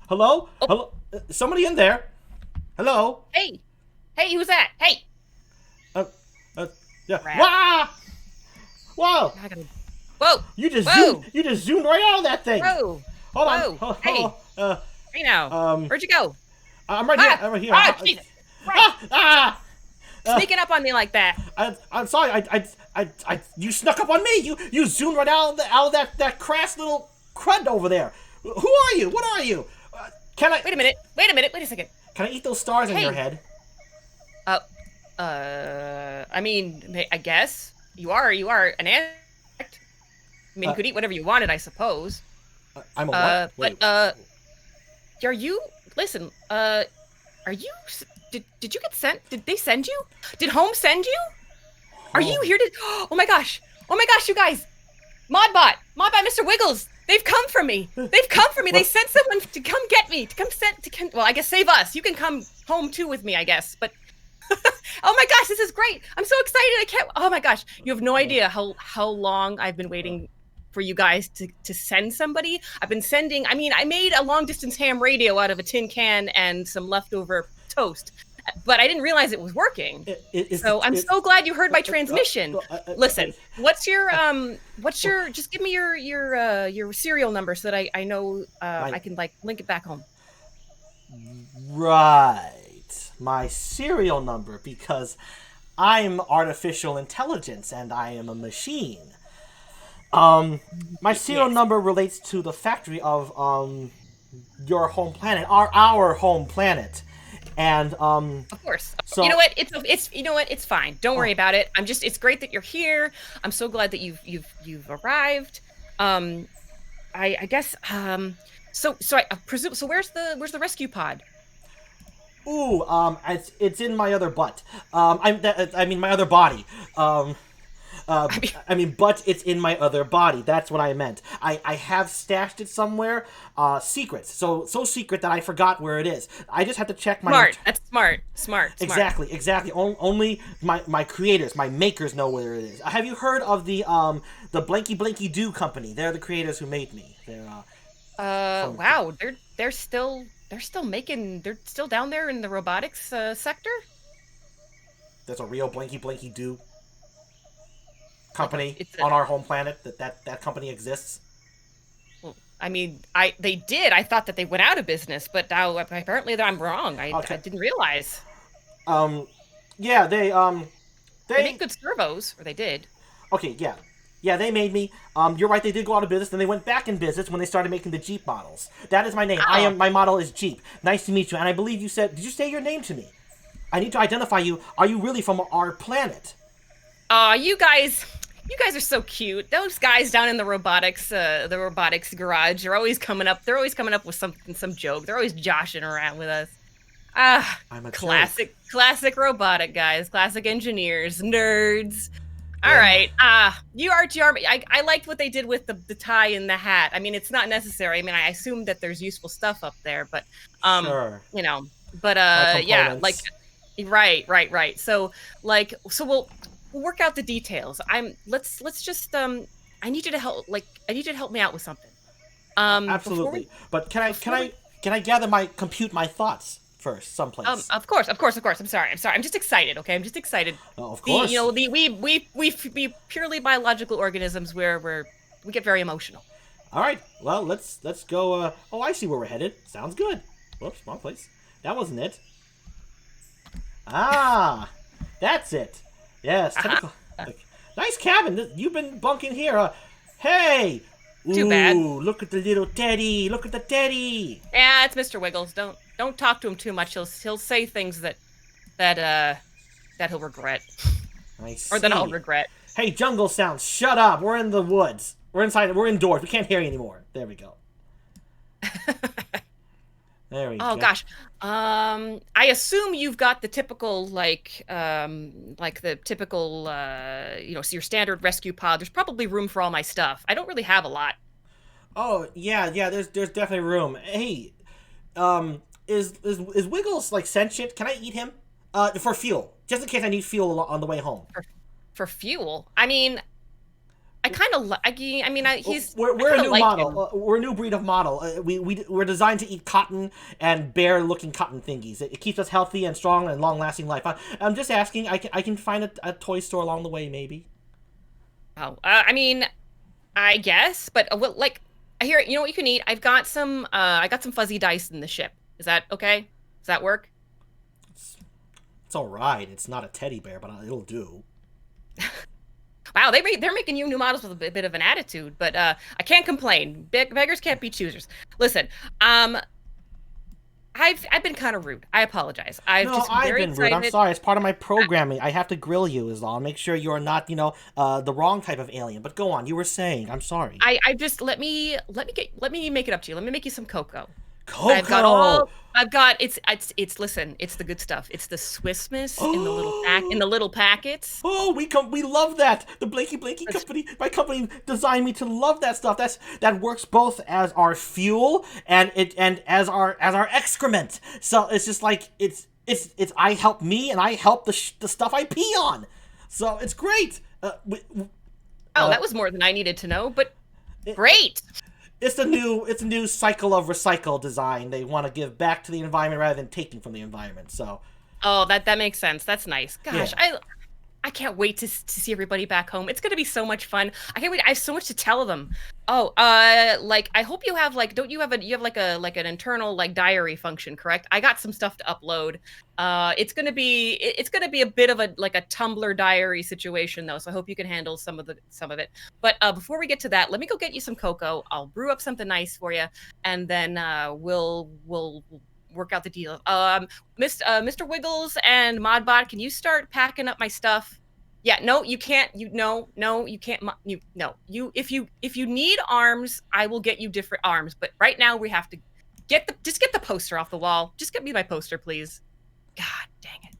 S1: Hello?
S2: Oh.
S1: Hello? Somebody in there? Hello?
S2: Hey, who's that? Hey.
S1: Uh, yeah.
S2: Crap.
S1: Wah! Whoa!
S2: Not gonna... Whoa!
S1: You just
S2: Whoa!
S1: zoomed right out of that thing.
S2: Whoa!
S1: Hold on.
S2: Whoa! Hey! Hey now. Where'd you go?
S1: I'm right here. I'm right here.
S2: Ah, Jesus! Right.
S1: Ah!
S2: Sneaking up on me like that.
S1: I'm sorry. You snuck up on me. You zoomed right out of that crass little crud over there. Who are you? What are you? Can I?
S2: Wait a minute. Wait a second.
S1: Can I eat those stars in your
S2: Hey.
S1: head?
S2: I mean, I guess you are an ant. I mean, you could eat whatever you wanted, I suppose.
S1: I'm a what?
S2: But are you? Listen. Are you? Did you get sent? Did they send you? Did home send you? Are you here to? Oh my gosh! You guys! Modbot, Mr. Wiggles. They've come for me. They sent someone to come get me. Well, I guess save us. You can come home too with me, I guess. But oh my gosh, this is great! I'm so excited. I can't. Oh my gosh, you have no idea how long I've been waiting for you guys to send somebody. I've been sending. I mean, I made a long distance ham radio out of a tin can and some leftover toast, but I didn't realize it was working. So I'm so glad you heard my transmission. Listen, what's your just give me your serial number so that I know I can like link it back home.
S1: Right. My serial number, because I'm artificial intelligence and I am a machine. My serial number relates to the factory of your home planet, our home planet. And
S2: of course.
S1: So
S2: you know what? It's fine. Don't worry about it. It's great that you're here. I'm so glad that you've arrived. I guess so I presume, so where's the rescue pod?
S1: Ooh, it's in my other butt. I mean my other body. But it's in my other body. That's what I meant. I have stashed it somewhere, secret. So secret that I forgot where it is. I just have to check my...
S2: Smart. That's smart.
S1: Exactly. Only my creators, my makers know where it is. Have you heard of the Blanky Blanky Doo company? They're the creators who made me.
S2: Wow. They're still down there in the robotics sector?
S1: There's a real Blanky Blanky Doo company on our home planet. That company exists.
S2: Well, I mean, they did. I thought that they went out of business, but now apparently I'm wrong. I didn't realize.
S1: Yeah, they
S2: make good servos, or they did.
S1: Okay, yeah, they made me. You're right. They did go out of business, and they went back in business when they started making the Jeep models. That is my name.
S2: Oh.
S1: My model is Jeep. Nice to meet you. And I believe you said. Did you say your name to me? I need to identify you. Are you really from our planet?
S2: You guys are so cute. Those guys down in the robotics garage are always coming up. They're always coming up with some joke. They're always joshing around with us.
S1: I'm a
S2: classic robotic guys, classic engineers, nerds. All right. You are. I liked what they did with the tie and the hat. I mean, it's not necessary. I mean, I assume that there's useful stuff up there, but
S1: sure.
S2: But yeah, like, right. So we'll work out the details. Let's just I need you to help me out with something.
S1: Absolutely. But can I compute my thoughts first someplace?
S2: Of course. I'm sorry. I'm just excited, okay? I'm just excited.
S1: Oh, of course.
S2: We purely biological organisms where we get very emotional.
S1: All right. Well, let's go. Oh, I see where we're headed. Sounds good. Whoops, wrong place. That wasn't it. Ah, that's it. Yes. Nice cabin. You've been bunking here. Hey.
S2: Too bad.
S1: Look at the little teddy. Look at the teddy.
S2: Yeah, it's Mr. Wiggles. Don't talk to him too much. He'll say things that he'll regret.
S1: I see.
S2: Or that I'll regret.
S1: Hey, jungle sounds. Shut up. We're in the woods. We're inside. We're indoors. We can't hear you anymore. There we go. There we
S2: Oh
S1: go.
S2: gosh. I assume you've got the typical like the typical so your standard rescue pod. There's probably room for all my stuff. I don't really have a lot.
S1: Oh yeah, yeah. There's definitely room. Hey, is Wiggles like sentient? Can I eat him? For fuel, just in case I need fuel on the way home.
S2: For, for fuel. I mean, I kind of I mean, I
S1: We're a
S2: kind of
S1: new
S2: like
S1: model.
S2: him.
S1: We're a new breed of model. We're designed to eat cotton and bear-looking cotton thingies. It keeps us healthy and strong and long-lasting life. I'm just asking. I can find a toy store along the way, maybe.
S2: Oh, I mean, I guess, but well, like I hear, you know what you can eat? I got some fuzzy dice in the ship. Is that okay? Does that work?
S1: It's all right. It's not a teddy bear, but it'll do.
S2: Wow, they're making you new models with a bit of an attitude, but I can't complain. Beggars can't be choosers. Listen, um, I've been kind of rude. I apologize. I've
S1: No,
S2: just been
S1: I've
S2: very
S1: been rude. I'm
S2: excited.
S1: sorry. It's part of my programming. I have to grill you, is all. Make sure you are not, the wrong type of alien. But go on. You were saying. I'm sorry.
S2: I just let me make it up to you. Let me make you some cocoa.
S1: Coco.
S2: I've got it's listen, it's the good stuff. It's the Swiss Miss in the little packets.
S1: Oh, we love that. The Blanky Blanky
S2: That's
S1: company, my company designed me to love that stuff. That works both as our fuel and as our excrement. So it's just like it's I help me and I help the stuff I pee on. So it's great.
S2: Oh,
S1: Uh,
S2: that was more than I needed to know, but great.
S1: it's a new cycle of recycle design. They want to give back to the environment rather than taking from the environment. So
S2: Oh, that makes sense. That's nice.
S1: yeah.
S2: Gosh, I can't wait to see everybody back home. It's gonna be so much fun. I can't wait. I have so much to tell them. Oh, like I hope you have like, don't you have you have like an internal like diary function, correct? I got some stuff to upload. It's gonna be a bit of a like a Tumblr diary situation though, so I hope you can handle some of it. But before we get to that, let me go get you some cocoa. I'll brew up something nice for you, and then we'll work out the deal. Mr. Wiggles and Modbot, can you start packing up my stuff? Yeah, no, you can't. No, you can't. You no, you if you need arms, I will get you different arms. But right now we have to just get the poster off the wall. Just get me my poster, please. God dang it!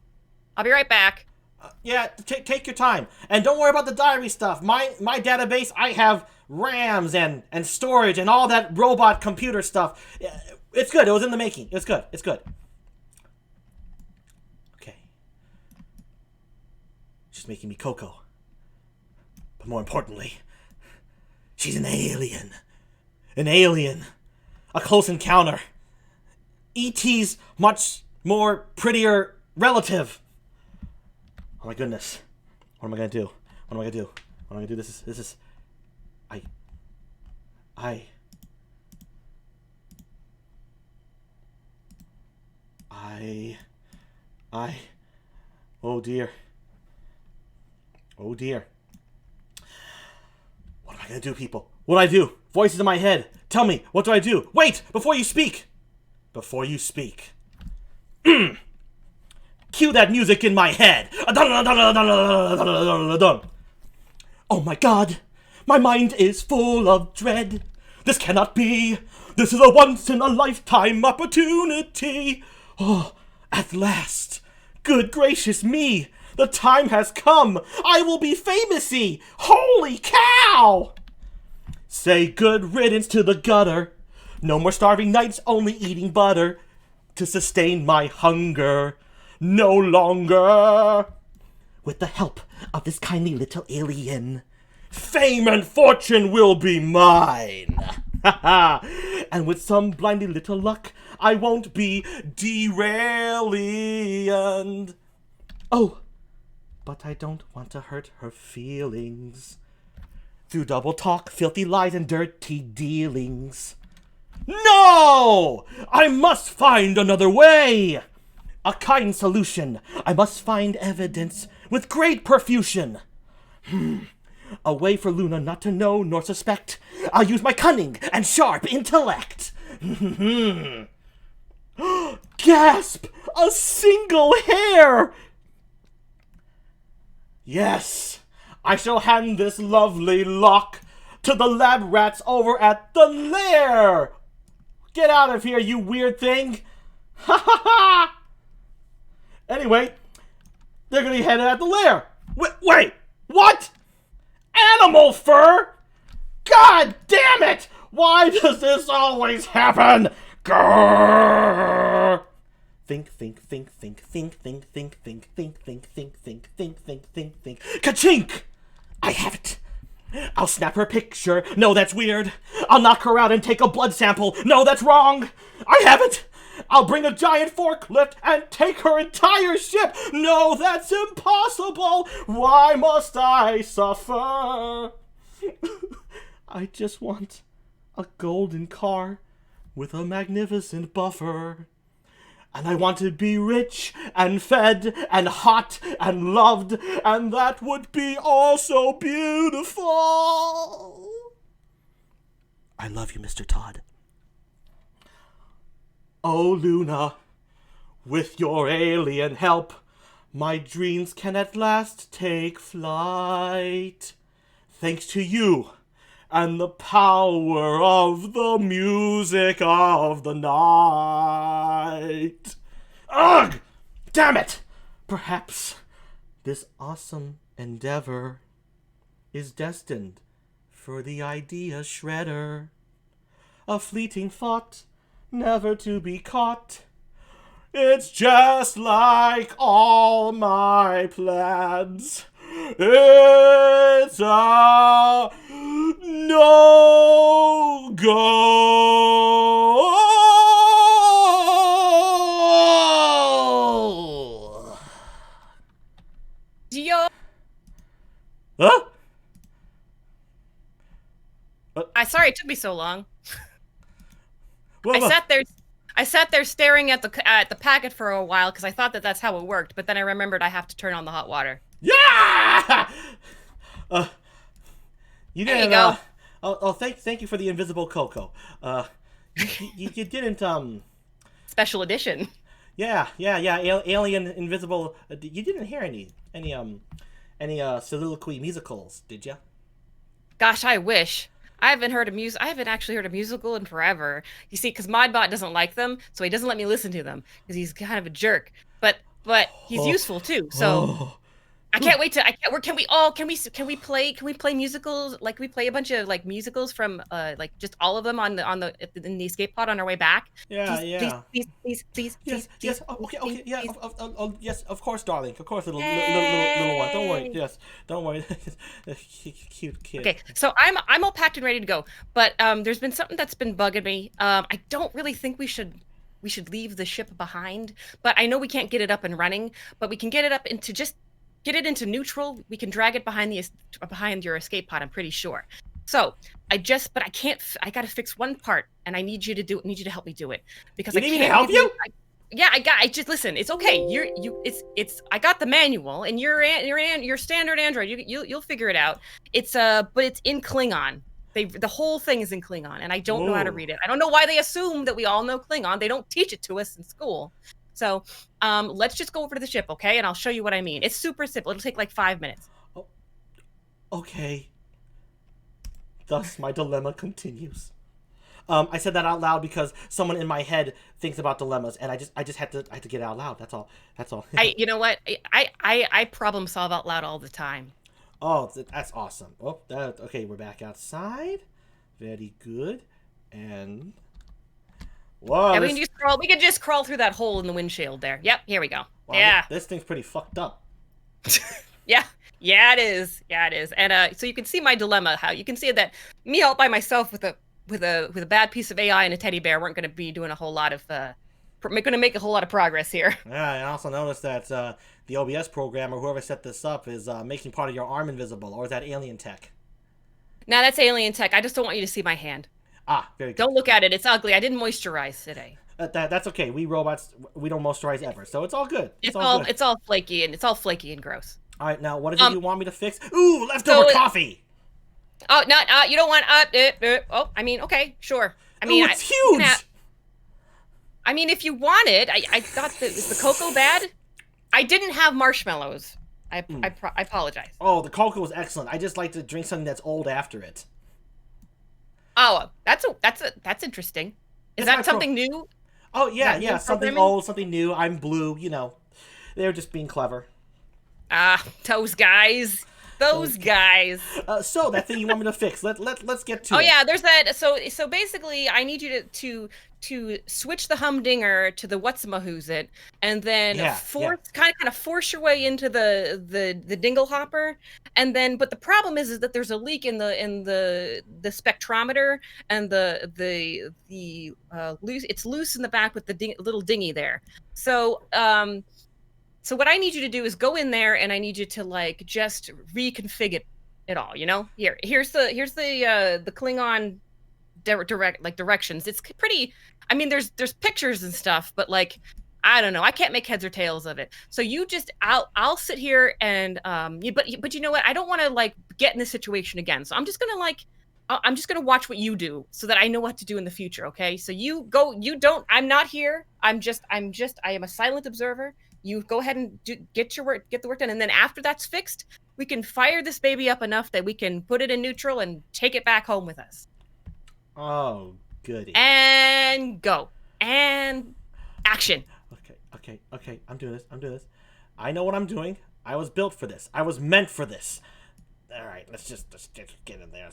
S2: I'll be right back.
S1: Yeah, take your time, and don't worry about the diary stuff. My database, I have RAMs and storage and all that robot computer stuff. It's good. It was in the making. It's good. It's good. Okay, she's making me cocoa, but more importantly, she's an alien. An alien. A close encounter. E.T.'s much more prettier relative. Oh my goodness. What am I gonna do? What am I gonna do? What am I gonna do? This is I I I I oh dear. Oh dear. What am I gonna do, people? What do I do? Voices in my head. Tell me, what do I do? Wait! Before you speak! Before you speak. Cue that music in my head. Oh my god. My mind is full of dread. This cannot be. This is a once-in-a-lifetime opportunity. Oh, at last. Good gracious me. The time has come. I will be famous-y. Holy cow! Say good riddance to the gutter. No more starving nights, only eating butter to sustain my hunger. No longer. With the help of this kindly little alien, fame and fortune will be mine. And with some blindy little luck, I won't be derailed. Oh, but I don't want to hurt her feelings through double talk, filthy lies, and dirty dealings. No! I must find another way! A kind solution. I must find evidence with great profusion. A way for Luna not to know nor suspect. I'll use my cunning and sharp intellect. Gasp! A single hair! Yes, I shall hand this lovely lock to the lab rats over at the lair. Get out of here, you weird thing! Ha ha ha! Anyway, they're gonna head at the lair. Wait, what? Animal fur? God damn it! Why does this always happen? Grrr! Think. Ka-chink! I have it. I'll snap her picture. No, that's weird. I'll knock her out and take a blood sample. No, that's wrong. I have it. I'll bring a giant forklift and take her entire ship. No, that's impossible. Why must I suffer? I just want a golden car with a magnificent buffer. And I want to be rich and fed and hot and loved, and that would be all so beautiful. I love you, Mr. Todd. Oh, Luna, with your alien help, my dreams can at last take flight. Thanks to you and the power of the music of the night. Ugh! Damn it! Perhaps this awesome endeavor is destined for the idea shredder. A fleeting thought, never to be caught. It's just like all my plans. It's a no-go.
S2: Yo.
S1: Huh?
S2: Sorry it took me so long.
S1: Well,
S2: I sat there staring at the packet for a while because I thought that that's how it worked, but then I remembered I have to turn on the hot water.
S1: Yeah! You
S2: there
S1: didn't,
S2: you go.
S1: Thank you for the invisible cocoa. You didn't,
S2: Special edition.
S1: Yeah, alien, invisible, you didn't hear any soliloquy musicals, did you?
S2: Gosh, I wish. I haven't actually heard a musical in forever. You see, because Modbot doesn't like them, so he doesn't let me listen to them because he's kind of a jerk. But he's useful too. So I can't wait to. Can we play musicals? Like, can we play a bunch of like musicals from like just all of them in the escape pod on our way back?
S1: Yeah.
S2: Please.
S1: Yes. Okay. Yeah. Yes. Of course, darling. Of course, little one. Don't worry. Yes. Don't worry. Cute kid.
S2: Okay. So I'm all packed and ready to go. But there's been something that's been bugging me. I don't really think we should leave the ship behind. But I know we can't get it up and running. But we can get it up into get it into neutral. We can drag it behind your escape pod. I'm pretty sure. So I can't. I gotta fix one part, and I need you to help me do it because
S1: you need me to help you.
S2: I just listen. It's okay. I got the manual, and your standard Android. You'll figure it out. But it's in Klingon. The whole thing is in Klingon, and I don't know how to read it. I don't know why they assume that we all know Klingon. They don't teach it to us in school. So let's just go over to the ship, okay? And I'll show you what I mean. It's super simple. It'll take like 5 minutes.
S1: Oh, okay. Thus, my dilemma continues. I said that out loud because someone in my head thinks about dilemmas, and I just had to get it out loud. That's all.
S2: You know what? I problem solve out loud all the time.
S1: Oh, that's awesome. Oh, okay. We're back outside. Very good. And whoa,
S2: yeah, we can just crawl through that hole in the windshield there. Yep, here we go.
S1: Wow,
S2: yeah,
S1: this thing's pretty fucked up.
S2: yeah, it is. And so you can see my dilemma. How you can see that me all by myself with a bad piece of AI and a teddy bear weren't going to be doing a whole lot of going to make a whole lot of progress here.
S1: Yeah, I also noticed that the OBS program or whoever set this up is making part of your arm invisible, or is that alien tech?
S2: No, that's alien tech. I just don't want you to see my hand.
S1: Ah, very good.
S2: Don't look at it. It's ugly. I didn't moisturize today.
S1: That's okay. We robots, we don't moisturize ever, so it's all good.
S2: It's all flaky and gross.
S1: All right, now what is it you want me to fix? Ooh, leftover coffee.
S2: Oh, not you don't want oh, I mean, okay, sure. I mean,
S1: it's huge.
S2: I mean, if you want it, I thought that is the cocoa bad? I didn't have marshmallows. I apologize.
S1: Oh, the cocoa was excellent. I just like to drink something that's old after it.
S2: Oh, that's interesting. Is
S1: It's my
S2: that
S1: pro.
S2: something new?
S1: Oh
S2: Is
S1: yeah,
S2: that
S1: yeah.
S2: new
S1: Something
S2: programming?
S1: old, something new. I'm blue. You know, they're just being clever.
S2: Ah, those guys. Those
S1: Those.
S2: guys.
S1: So that thing you want me to fix? Let's get
S2: Oh
S1: to it.
S2: yeah, there's that. So basically, I need you to switch the humdinger to the what's-a-who's it, and then
S1: Yeah, yeah.
S2: force kind of force your way into the dingle hopper, and then but the problem is that there's a leak in the spectrometer, and the loose it's loose in the back with the little dinghy there. So what I need you to do is go in there, and I need you to like just reconfigure it all. Here's the Klingon directions. It's pretty. I mean, there's pictures and stuff, but like I don't know. I can't make heads or tails of it. So you just I'll sit here and but you know what? I don't want to like get in this situation again. So I'm just gonna like I'm just gonna watch what you do so that I know what to do in the future. Okay. So you go. You don't. I'm not here. I am a silent observer. You go ahead and get the work done, and then after that's fixed, we can fire this baby up enough that we can put it in neutral and take it back home with us.
S1: Oh, goody.
S2: And go. And action.
S1: Okay. I'm doing this. I know what I'm doing. I was built for this. I was meant for this. All right, let's get in there.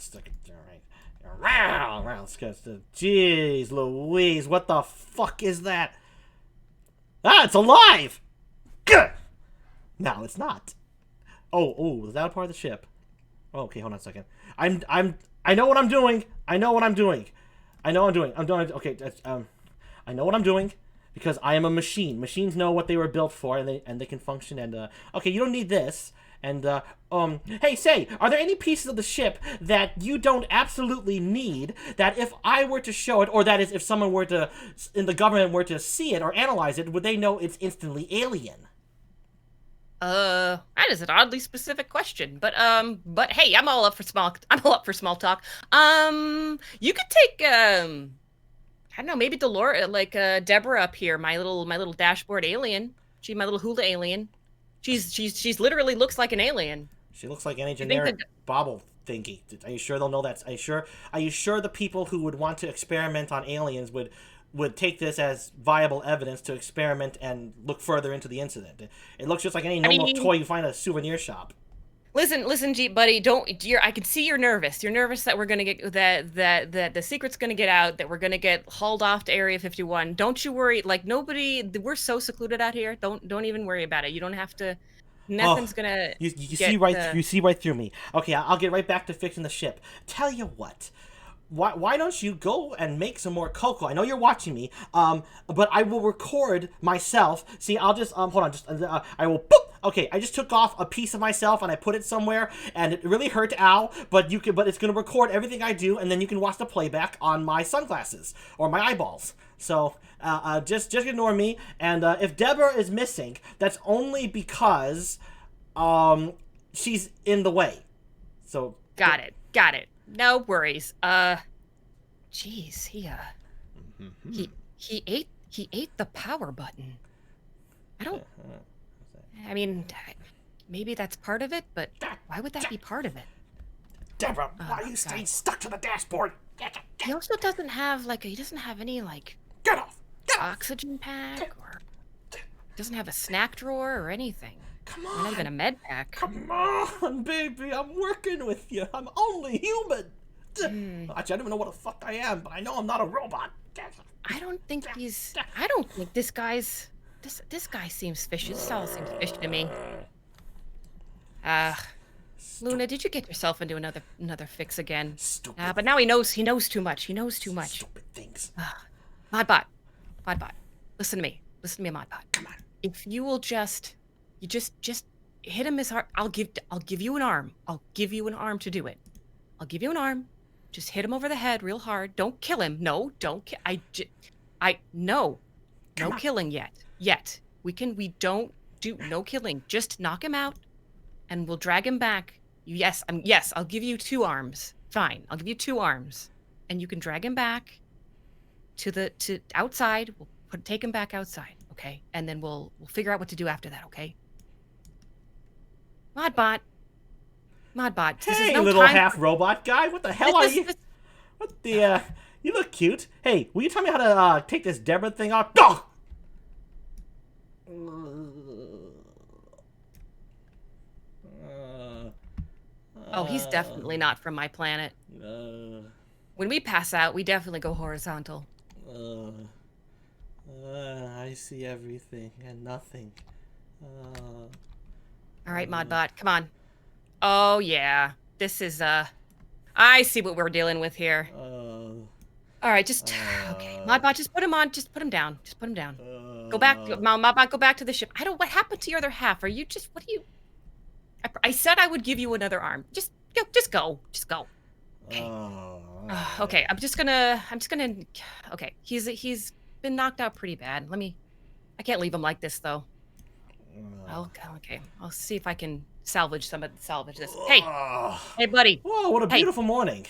S1: All right. Let's go. Jeez Louise, what the fuck is that? Ah, it's alive! Good! No, it's not. Oh, is that a part of the ship? Oh, okay, hold on a second. I know what I'm doing. I'm doing. Okay, I know what I'm doing because I am a machine. Machines know what they were built for, and they can function. And okay, you don't need this. And hey, say, are there any pieces of the ship that you don't absolutely need? That if I were to show it, or that is, if someone were to, in the government were to see it or analyze it, would they know it's instantly alien?
S2: That is an oddly specific question, but hey, I'm all up for small talk. You could take, I don't know, maybe Dolores, like, Deborah up here, my little dashboard alien. My little hula alien. She's literally looks like an alien.
S1: She looks like any
S2: You think
S1: generic bobble thingy. Are you sure they'll know that? Are you sure the people who would want to experiment on aliens would take this as viable evidence to experiment and look further into the incident? It looks just like any
S2: I
S1: normal
S2: mean,
S1: toy you find at a souvenir shop.
S2: listen, Jeep buddy, I can see you're nervous. You're nervous that we're gonna get that the secret's gonna get out, that we're gonna get hauled off to Area 51. Don't you worry. Like we're so secluded out here. Don't even worry about it. You don't have to.
S1: Oh,
S2: Nothing's gonna
S1: you see
S2: get.
S1: right you see right through me. Okay, I'll get right back to fixing the ship. Tell you what. Why don't you go and make some more cocoa? I know you're watching me, but I will record myself. See, I'll just, hold on, I will, boop! Okay, I just took off a piece of myself and I put it somewhere, and it really hurt, ow, but it's gonna record everything I do, and then you can watch the playback on my sunglasses, or my eyeballs. So, just ignore me, and, if Deborah is missing, that's only because, she's in the way. So.
S2: Got it. No worries. Jeez, he ate the power button. I don't. I mean, maybe that's part of it, but why would that be part of it?
S1: Deborah, why are you staying stuck to the dashboard?
S2: He also doesn't have he doesn't have any like
S1: Get off!
S2: oxygen pack, or doesn't have a snack drawer or anything.
S1: Come
S2: Or not even a
S1: on!
S2: med pack.
S1: Come on, baby! I'm working with you. I'm only human. Actually, I don't even know what the fuck I am, but I know I'm not a robot.
S2: I don't think this guy seems fishy. This all seems fishy to me. Luna, did you get yourself into another fix again?
S1: Stupid.
S2: But now he knows too much. He knows too much.
S1: Stupid things.
S2: Modbot. Listen to me, Modbot.
S1: Come on.
S2: If you will just hit him as hard. I'll give you an arm. I'll give you an arm to do it. I'll give you an arm. Just hit him over the head real hard. Don't kill him. No, don't kill. No killing yet. We don't do no killing. Just knock him out, and we'll drag him back. Yes, I'll give you 2 arms. Fine, I'll give you 2 arms, and you can drag him back to outside. We'll take him back outside, okay? And then we'll figure out what to do after that, okay? Modbot. This is
S1: Hey,
S2: no
S1: little
S2: time
S1: half robot guy. What the hell are you? What the You look cute. Hey, will you tell me how to take this Deborah thing off? Oh!
S2: Oh, he's definitely not from my planet. When we pass out, we definitely go horizontal.
S1: I see everything and nothing.
S2: All right, Modbot, come on. Oh, yeah. This is, I see what we're dealing with here. All right, just, okay. Modbot, just put him on. Just put him down. Just put him down. Go back. Modbot, go back to the ship. What happened to your other half? Are you just, what do you, I said I would give you another arm. Just go. Just go. Okay. Okay, I'm just gonna, okay. He's been knocked out pretty bad. I can't leave him like this, though. Okay. I'll see if I can salvage this. Hey, buddy.
S1: Whoa, what a beautiful morning.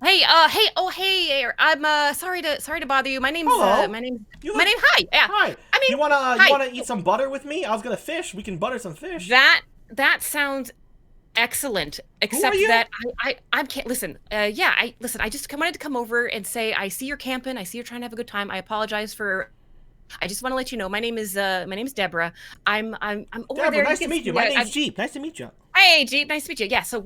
S2: Hey, I'm sorry to bother you. My name's
S1: Hello.
S2: Hi. Yeah.
S1: Hi.
S2: I mean,
S1: you wanna
S2: hi.
S1: eat some butter with me? I was gonna fish. We can butter some fish.
S2: That sounds excellent. Except that I can't listen. I just wanted to come over and say I see you're camping. I see you're trying to have a good time. I apologize for. I just want to let you know my name is Deborah. I'm over
S1: Deborah,
S2: there.
S1: Nice to meet you. My name's Jeep. Nice to meet you.
S2: Hey, Jeep, nice to meet you. Yeah, so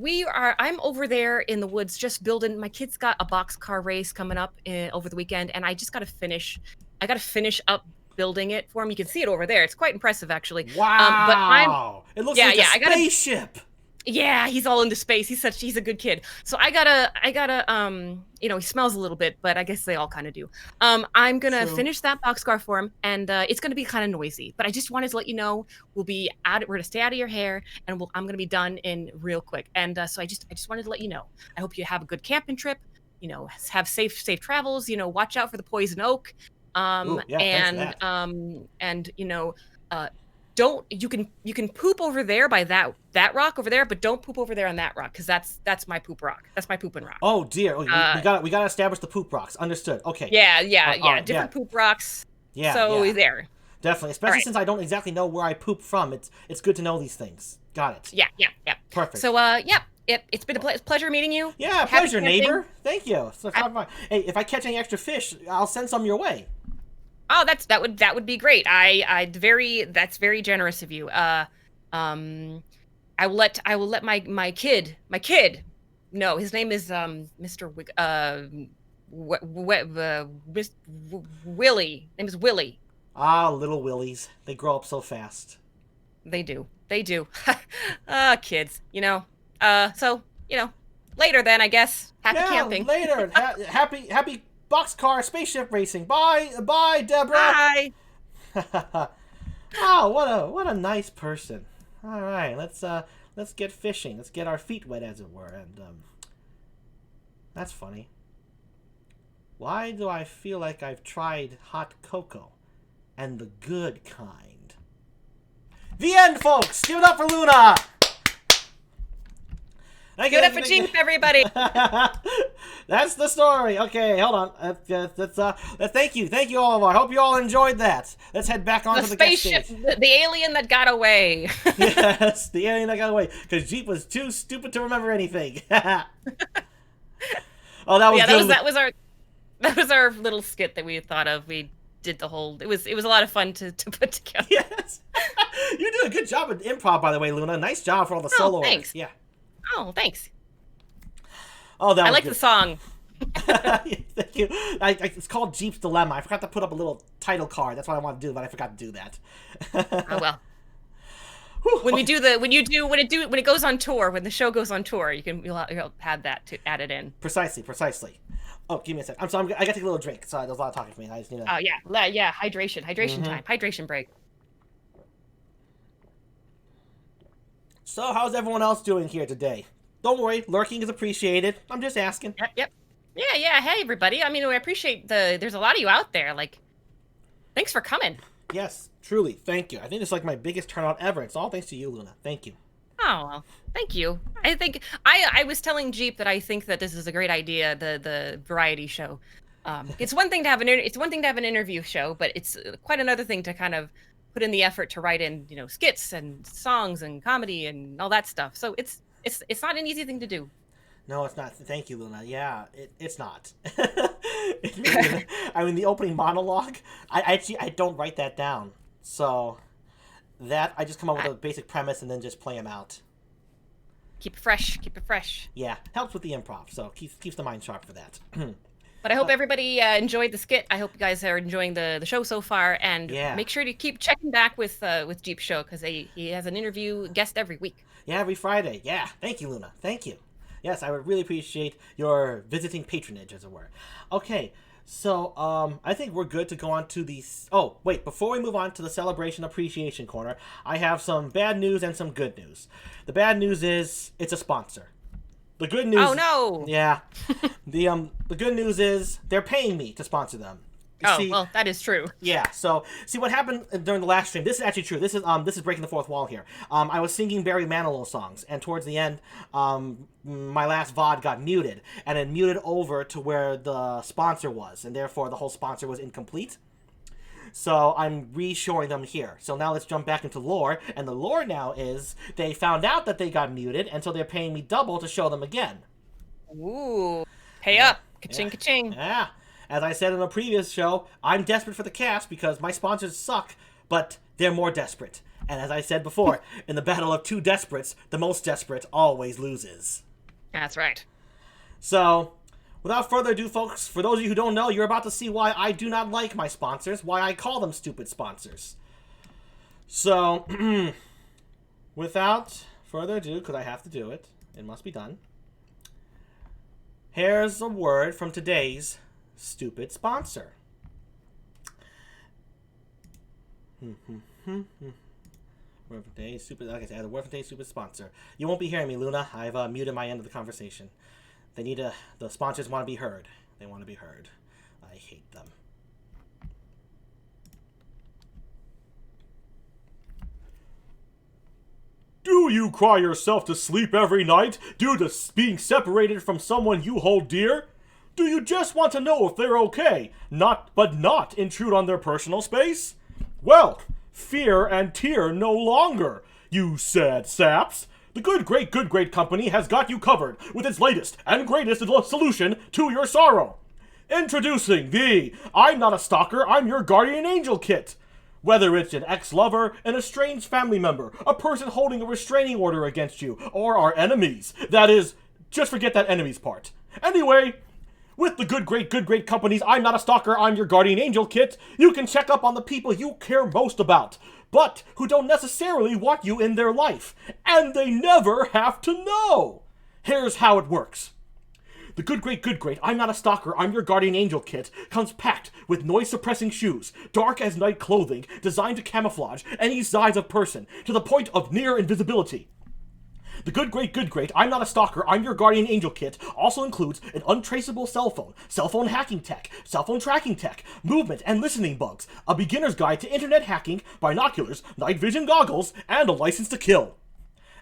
S2: I'm over there in the woods just building. My kid's got a boxcar race coming up over the weekend, and I just got to finish up building it for him. You can see it over there. It's quite impressive, actually.
S1: Wow. It looks like a spaceship.
S2: Yeah, he's all into space. He's a good kid. So I gotta, he smells a little bit, but I guess they all kind of do. I'm gonna finish that boxcar for him, and it's gonna be kind of noisy. But I just wanted to let you know we're gonna stay out of your hair, and I'm gonna be done in real quick. And so I just wanted to let you know. I hope you have a good camping trip. Have safe travels. Watch out for the poison oak. Don't you can poop over there by that rock over there, but don't poop over there on that rock because that's my poop rock. That's my pooping rock.
S1: Oh dear, we gotta establish the poop rocks. Understood. Okay.
S2: Yeah. Different poop rocks.
S1: Yeah.
S2: So there.
S1: Definitely, especially since I don't exactly know where I poop from. It's good to know these things. Got it.
S2: Yeah.
S1: Perfect.
S2: So it's been a pleasure meeting you.
S1: Yeah, pleasure, neighbor. Thank you. So, hey, if I catch any extra fish, I'll send some your way.
S2: Oh, that would be great. That's very generous of you. I will let my kid. No, his name is Mr. Willie. Name is Willie.
S1: Ah, little Willies. They grow up so fast.
S2: They do. Kids. So later then, I guess. Happy camping.
S1: Later. Happy boxcar spaceship racing. Bye, Deborah.
S2: Bye.
S1: Oh, what a nice person. All right, let's get fishing. Let's get our feet wet, as it were. And that's funny. Why do I feel like I've tried hot cocoa, and the good kind? The end, folks. Give it up for Luna.
S2: Give it up for Jeep, everybody.
S1: That's the story. Okay, hold on. Thank you all. I hope you all enjoyed that. Let's head back onto the
S2: spaceship. The alien that got away.
S1: Yes, the alien that got away because Jeep was too stupid to remember anything. Oh, that was good.
S2: That was our little skit that we thought of. We did the whole. It was a lot of fun to put together.
S1: Yes, you did a good job at improv, by the way, Luna. Nice job for all the solo.
S2: Thanks.
S1: Yeah.
S2: Oh, thanks.
S1: Oh,
S2: I like the song.
S1: Thank you. It's called Jeep's Dilemma. I forgot to put up a little title card. That's what I want to do, but I forgot to do that.
S2: Oh well. When it goes on tour, when the show goes on tour, you'll have that to add it in.
S1: Precisely. Oh, give me a sec. I gotta take a little drink. Sorry, there's a lot of talking for me. I just need to.
S2: Oh yeah. Hydration time. Hydration break.
S1: So, how's everyone else doing here today? Don't worry, lurking is appreciated. I'm just asking.
S2: Yep. Yeah. Hey, everybody. I mean, we appreciate there's a lot of you out there. Like, thanks for coming.
S1: Yes, truly. Thank you. I think it's like my biggest turnout ever. It's all thanks to you, Luna. Thank you.
S2: Oh, well, thank you. I think I was telling Jeep that I think that this is a great idea, the variety show. It's one thing to have an interview show, but it's quite another thing to kind of put in the effort to write in, skits and songs and comedy and all that stuff. So it's not an easy thing to do.
S1: No, it's not. Thank you, Luna. Yeah, it's not. I mean, the opening monologue, I don't write that down. So that I just come up with a basic premise and then just play them out.
S2: Keep it fresh. Keep it fresh.
S1: Yeah, helps with the improv, so keeps the mind sharp for that.
S2: But I hope everybody enjoyed the skit. I hope you guys are enjoying the show so far, and make sure to keep checking back with GEEP Show, because he has an interview guest every week.
S1: Yeah, every Friday. Yeah, thank you, Luna. Thank you. Yes, I would really appreciate your visiting patronage, as it were. Okay, so I think we're good to go on to the... Oh, wait, before we move on to the Celebration Appreciation Corner, I have some bad news and some good news. The bad news is it's a sponsor. The good news...
S2: Oh, no!
S1: Yeah. The good news is they're paying me to sponsor them.
S2: Well, that is true.
S1: Yeah, so, see what happened during the last stream. This is actually true. This is breaking the fourth wall here. I was singing Barry Manilow songs, and towards the end, my last VOD got muted, and it muted over to where the sponsor was, and therefore the whole sponsor was incomplete. So I'm re-showing them here. So now let's jump back into lore, and the lore now is they found out that they got muted, and so they're paying me double to show them again.
S2: Ooh, pay up. Ka-ching, ka-ching.
S1: Yeah. As I said in a previous show, I'm desperate for the cast because my sponsors suck, but they're more desperate. And as I said before, in the battle of two desperates, the most desperate always loses.
S2: That's right.
S1: So, without further ado, folks, for those of you who don't know, you're about to see why I do not like my sponsors, why I call them stupid sponsors. So, without further ado, because I have to do it, it must be done. Here's a word from today's stupid sponsor. Word from today's stupid. Like I said, the word from today's stupid sponsor. You won't be hearing me, Luna. I've muted my end of the conversation. The sponsors want to be heard. They want to be heard. I hate them. Do you cry yourself to sleep every night due to being separated from someone you hold dear? Do you just want to know if they're okay, but not intrude on their personal space? Well, fear and tear no longer, you sad saps. The good great company has got you covered with its latest and greatest solution to your sorrow. Introducing the I'm Not a Stalker, I'm Your Guardian Angel kit. Whether it's an ex-lover, an estranged family member, a person holding a restraining order against you, or our enemies. That is, just forget that enemies part. Anyway, with the good great company's I'm Not a Stalker, I'm Your Guardian Angel kit, you can check up on the people you care most about, but who don't necessarily want you in their life. And they never have to know. Here's how it works. The good great, I'm Not a Stalker, I'm Your Guardian Angel kit comes packed with noise-suppressing shoes, dark as night clothing, designed to camouflage any size of person, to the point of near invisibility. The good great, I'm Not a Stalker, I'm Your Guardian Angel kit also includes an untraceable cell phone hacking tech, cell phone tracking tech, movement and listening bugs, a beginner's guide to internet hacking, binoculars, night vision goggles, and a license to kill.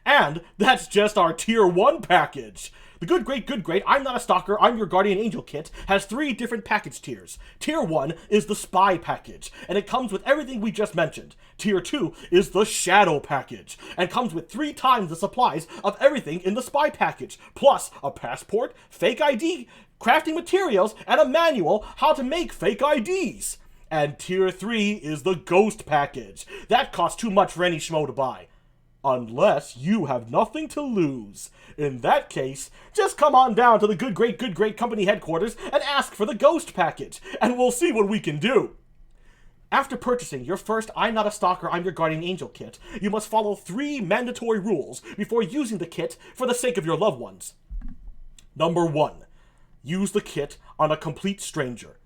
S1: And that's just our Tier 1 package. The good great, I'm Not a Stalker, I'm Your Guardian Angel kit has 3 different package tiers. Tier 1 is the Spy package, and it comes with everything we just mentioned. Tier 2 is the Shadow package, and comes with 3 times the supplies of everything in the Spy package, plus a passport, fake ID, crafting materials, and a manual how to make fake IDs. And Tier 3 is the Ghost package. That costs too much for any schmo to buy. Unless you have nothing to lose. In that case, just come on down to the good great company headquarters and ask for the Ghost package, and we'll see what we can do. After purchasing your first I'm Not a Stalker, I'm Your Guardian Angel kit, you must follow 3 mandatory rules before using the kit for the sake of your loved ones. Number 1. Use the kit on a complete stranger.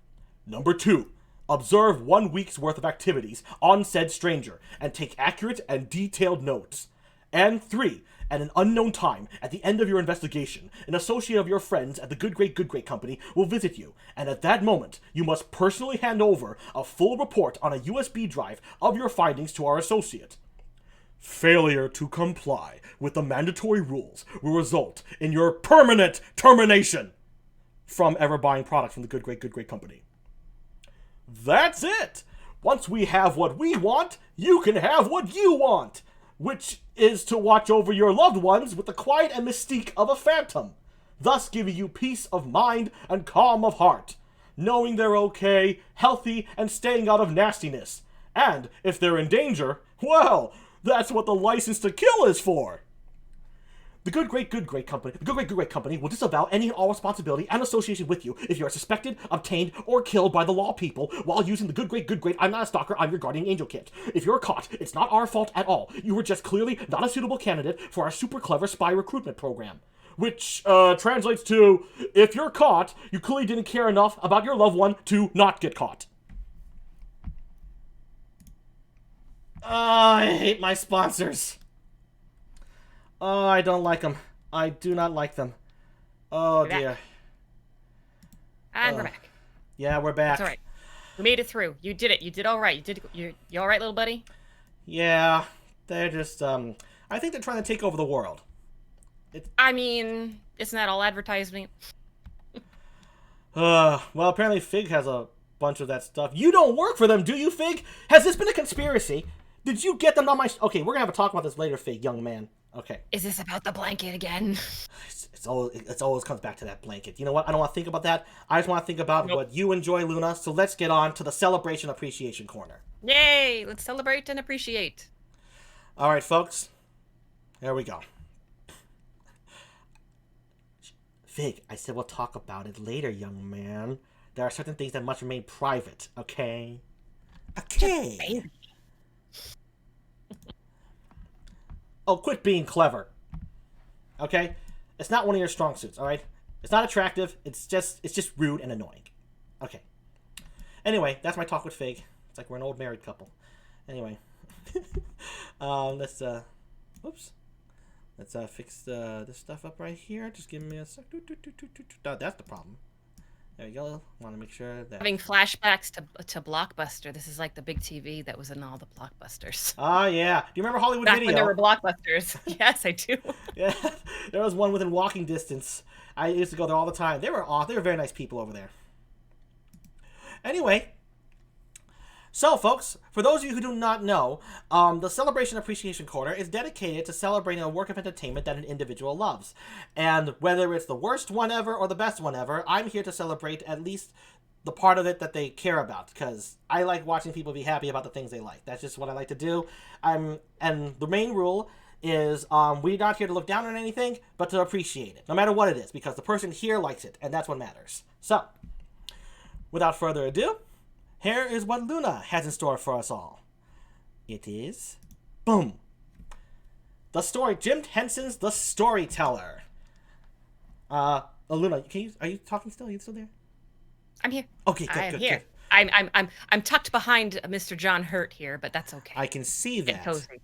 S1: Number 2. Observe 1 week's worth of activities on said stranger and take accurate and detailed notes. And 3. At an unknown time, at the end of your investigation, an associate of your friends at the good great company will visit you, and at that moment, you must personally hand over a full report on a USB drive of your findings to our associate. Failure to comply with the mandatory rules will result in your permanent termination from ever buying products from the good great company. That's it! Once we have what we want, you can have what you want! Which is to watch over your loved ones with the quiet and mystique of a phantom, thus giving you peace of mind and calm of heart. knowing they're okay, healthy, and staying out of nastiness. And if they're in danger, well, that's what the license to kill is for. The good great company will disavow any and all responsibility and association with you if you are suspected, obtained, or killed by the law people while using the good great I'm not a stalker, I'm your guardian angel kit. If you're caught, it's not our fault at all. You were just clearly not a suitable candidate for our super clever spy recruitment program. Which translates to, if you're caught, you clearly didn't care enough about your loved one to not get caught. I hate my sponsors. Oh, I don't like them. I do not like them. Oh,
S2: We're
S1: dear.
S2: back. And we're back.
S1: Yeah, we're back.
S2: That's all right. We made it through. You did it. You did all right. You all right, little buddy?
S1: Yeah, they're just, I think they're trying to take over the world.
S2: I mean, isn't that all advertisement?
S1: Well, apparently Fig has a bunch of that stuff. You don't work for them, do you, Fig? Has this been a conspiracy? Did you get them on my... Okay, we're gonna have a talk about this later, Fig, young man. Okay.
S2: Is this about the blanket again?
S1: It always comes back to that blanket. You know what? I don't want to think about that. I just want to think about what you enjoy, Luna. So let's get on to the Celebration Appreciation Corner.
S2: Yay! Let's celebrate and appreciate.
S1: All right, folks. There we go. Fig, I said we'll talk about it later, young man. There are certain things that must remain private, okay? Okay. Oh, quit being clever. Okay? It's not one of your strong suits, alright? It's not attractive. It's just rude and annoying. Okay. Anyway, that's my talk with Fig. It's like we're an old married couple. Anyway. Let's fix this stuff up right here. Just give me a sec. That's the problem. There you go. Want to make sure that...
S2: Having flashbacks to Blockbuster. This is like the big TV that was in all the Blockbusters.
S1: Ah, yeah. Do you remember Hollywood
S2: Back
S1: Video?
S2: when there were Blockbusters. Yes, I do.
S1: Yeah, there was one within walking distance. I used to go there all the time. They were very nice people over there. Anyway, so folks, for those of you who do not know, the Celebration Appreciation Corner is dedicated to celebrating a work of entertainment that an individual loves. And whether it's the worst one ever or the best one ever, I'm here to celebrate at least the part of it that they care about, because I like watching people be happy about the things they like. That's just what I like to do. And the main rule is we're not here to look down on anything, but to appreciate it, no matter what it is, because the person here likes it, and that's what matters. So, without further ado, here is what Luna has in store for us all. It is... Boom! The story... Jim Henson's The Storyteller. Luna, are you talking still? Are you still there?
S2: I'm here.
S1: Okay, good,
S2: I'm
S1: good,
S2: here.
S1: good.
S2: I'm tucked behind Mr. John Hurt here, but that's okay.
S1: I can see that.
S2: It's cozy.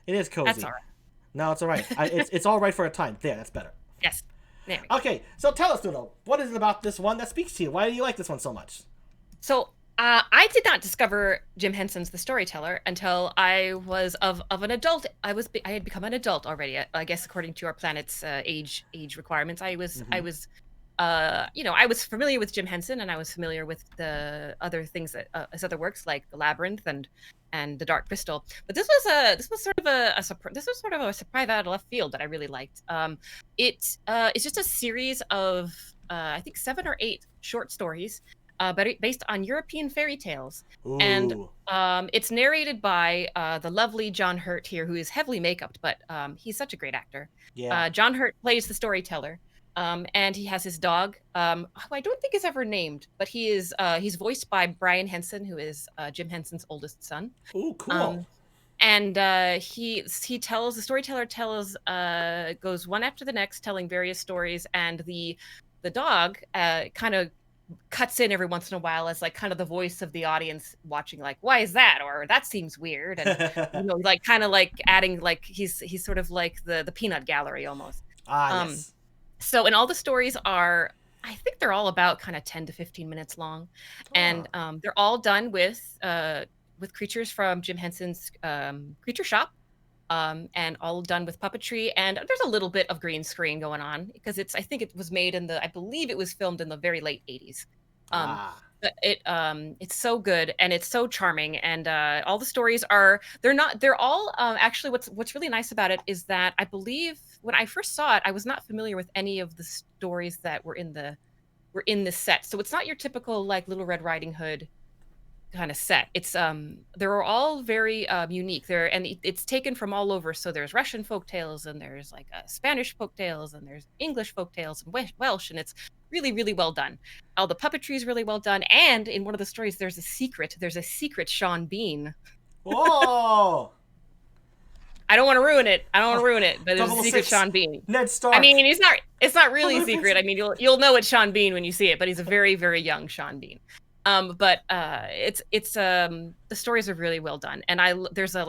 S1: It is cozy.
S2: That's all right.
S1: No, it's all right. It's all right for a time. There, that's better.
S2: Yes. There we go.
S1: Okay, so tell us, Luna, what is it about this one that speaks to you? Why do you like this one so much?
S2: So I did not discover Jim Henson's The Storyteller until I was of an adult. I had become an adult already. I guess according to our planet's age requirements, I was I was familiar with Jim Henson, and I was familiar with the other things that his other works like The Labyrinth and The Dark Crystal. But this was sort of a surprise out of left field that I really liked. It's just a series of I think 7 or 8 short stories. But based on European fairy tales.
S1: Ooh.
S2: And it's narrated by the lovely John Hurt here, who is heavily make-upped, but he's such a great actor.
S1: Yeah.
S2: John Hurt plays the storyteller, and he has his dog, who I don't think is ever named, but he's voiced by Brian Henson, who is Jim Henson's oldest son.
S1: Ooh, cool.
S2: And the storyteller goes one after the next, telling various stories, and the dog kind of cuts in every once in a while as like kind of the voice of the audience watching, like, why is that, or that seems weird, and like kind of like adding, like he's sort of like the peanut gallery almost.
S1: Yes.
S2: So, and all the stories are, I think they're all about kind of 10 to 15 minutes long, and they're all done with creatures from Jim Henson's creature shop. And all done with puppetry, and there's a little bit of green screen going on because I think it was made I believe it was filmed in the very late 80s. But it's so good, and it's so charming, and all the stories they're all actually what's really nice about it is that I believe when I first saw it, I was not familiar with any of the stories that were in the were in this set. So it's not your typical like Little Red Riding Hood kind of set. It's they're all very unique. It's taken from all over. So there's Russian folk tales and there's like Spanish folk tales and there's English folk tales and Welsh, and it's really really well done. All the puppetry is really well done, and in one of the stories there's a secret. There's a secret Sean Bean.
S1: Whoa!
S2: I don't want to ruin it. I don't want to ruin it, but there's a secret
S1: 006.
S2: Sean Bean.
S1: Ned Stark.
S2: I mean, he's not. It's not really a secret. I mean, you'll know it's Sean Bean when you see it, but he's a very very young Sean Bean. But it's the stories are really well done, and there's a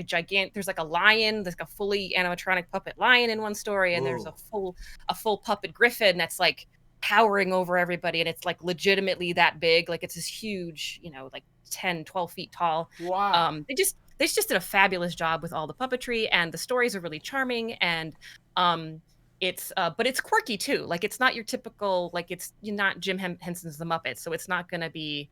S2: gigantic, there's like a lion, there's like a fully animatronic puppet lion in one story, and there's a full puppet griffin that's like towering over everybody, and it's like legitimately that big, like it's this huge, like 10, 12 feet tall.
S1: Wow.
S2: They just did a fabulous job with all the puppetry, and the stories are really charming, and but it's quirky too. Like it's not your typical, like you're not Jim Henson's The Muppets, so it's not gonna be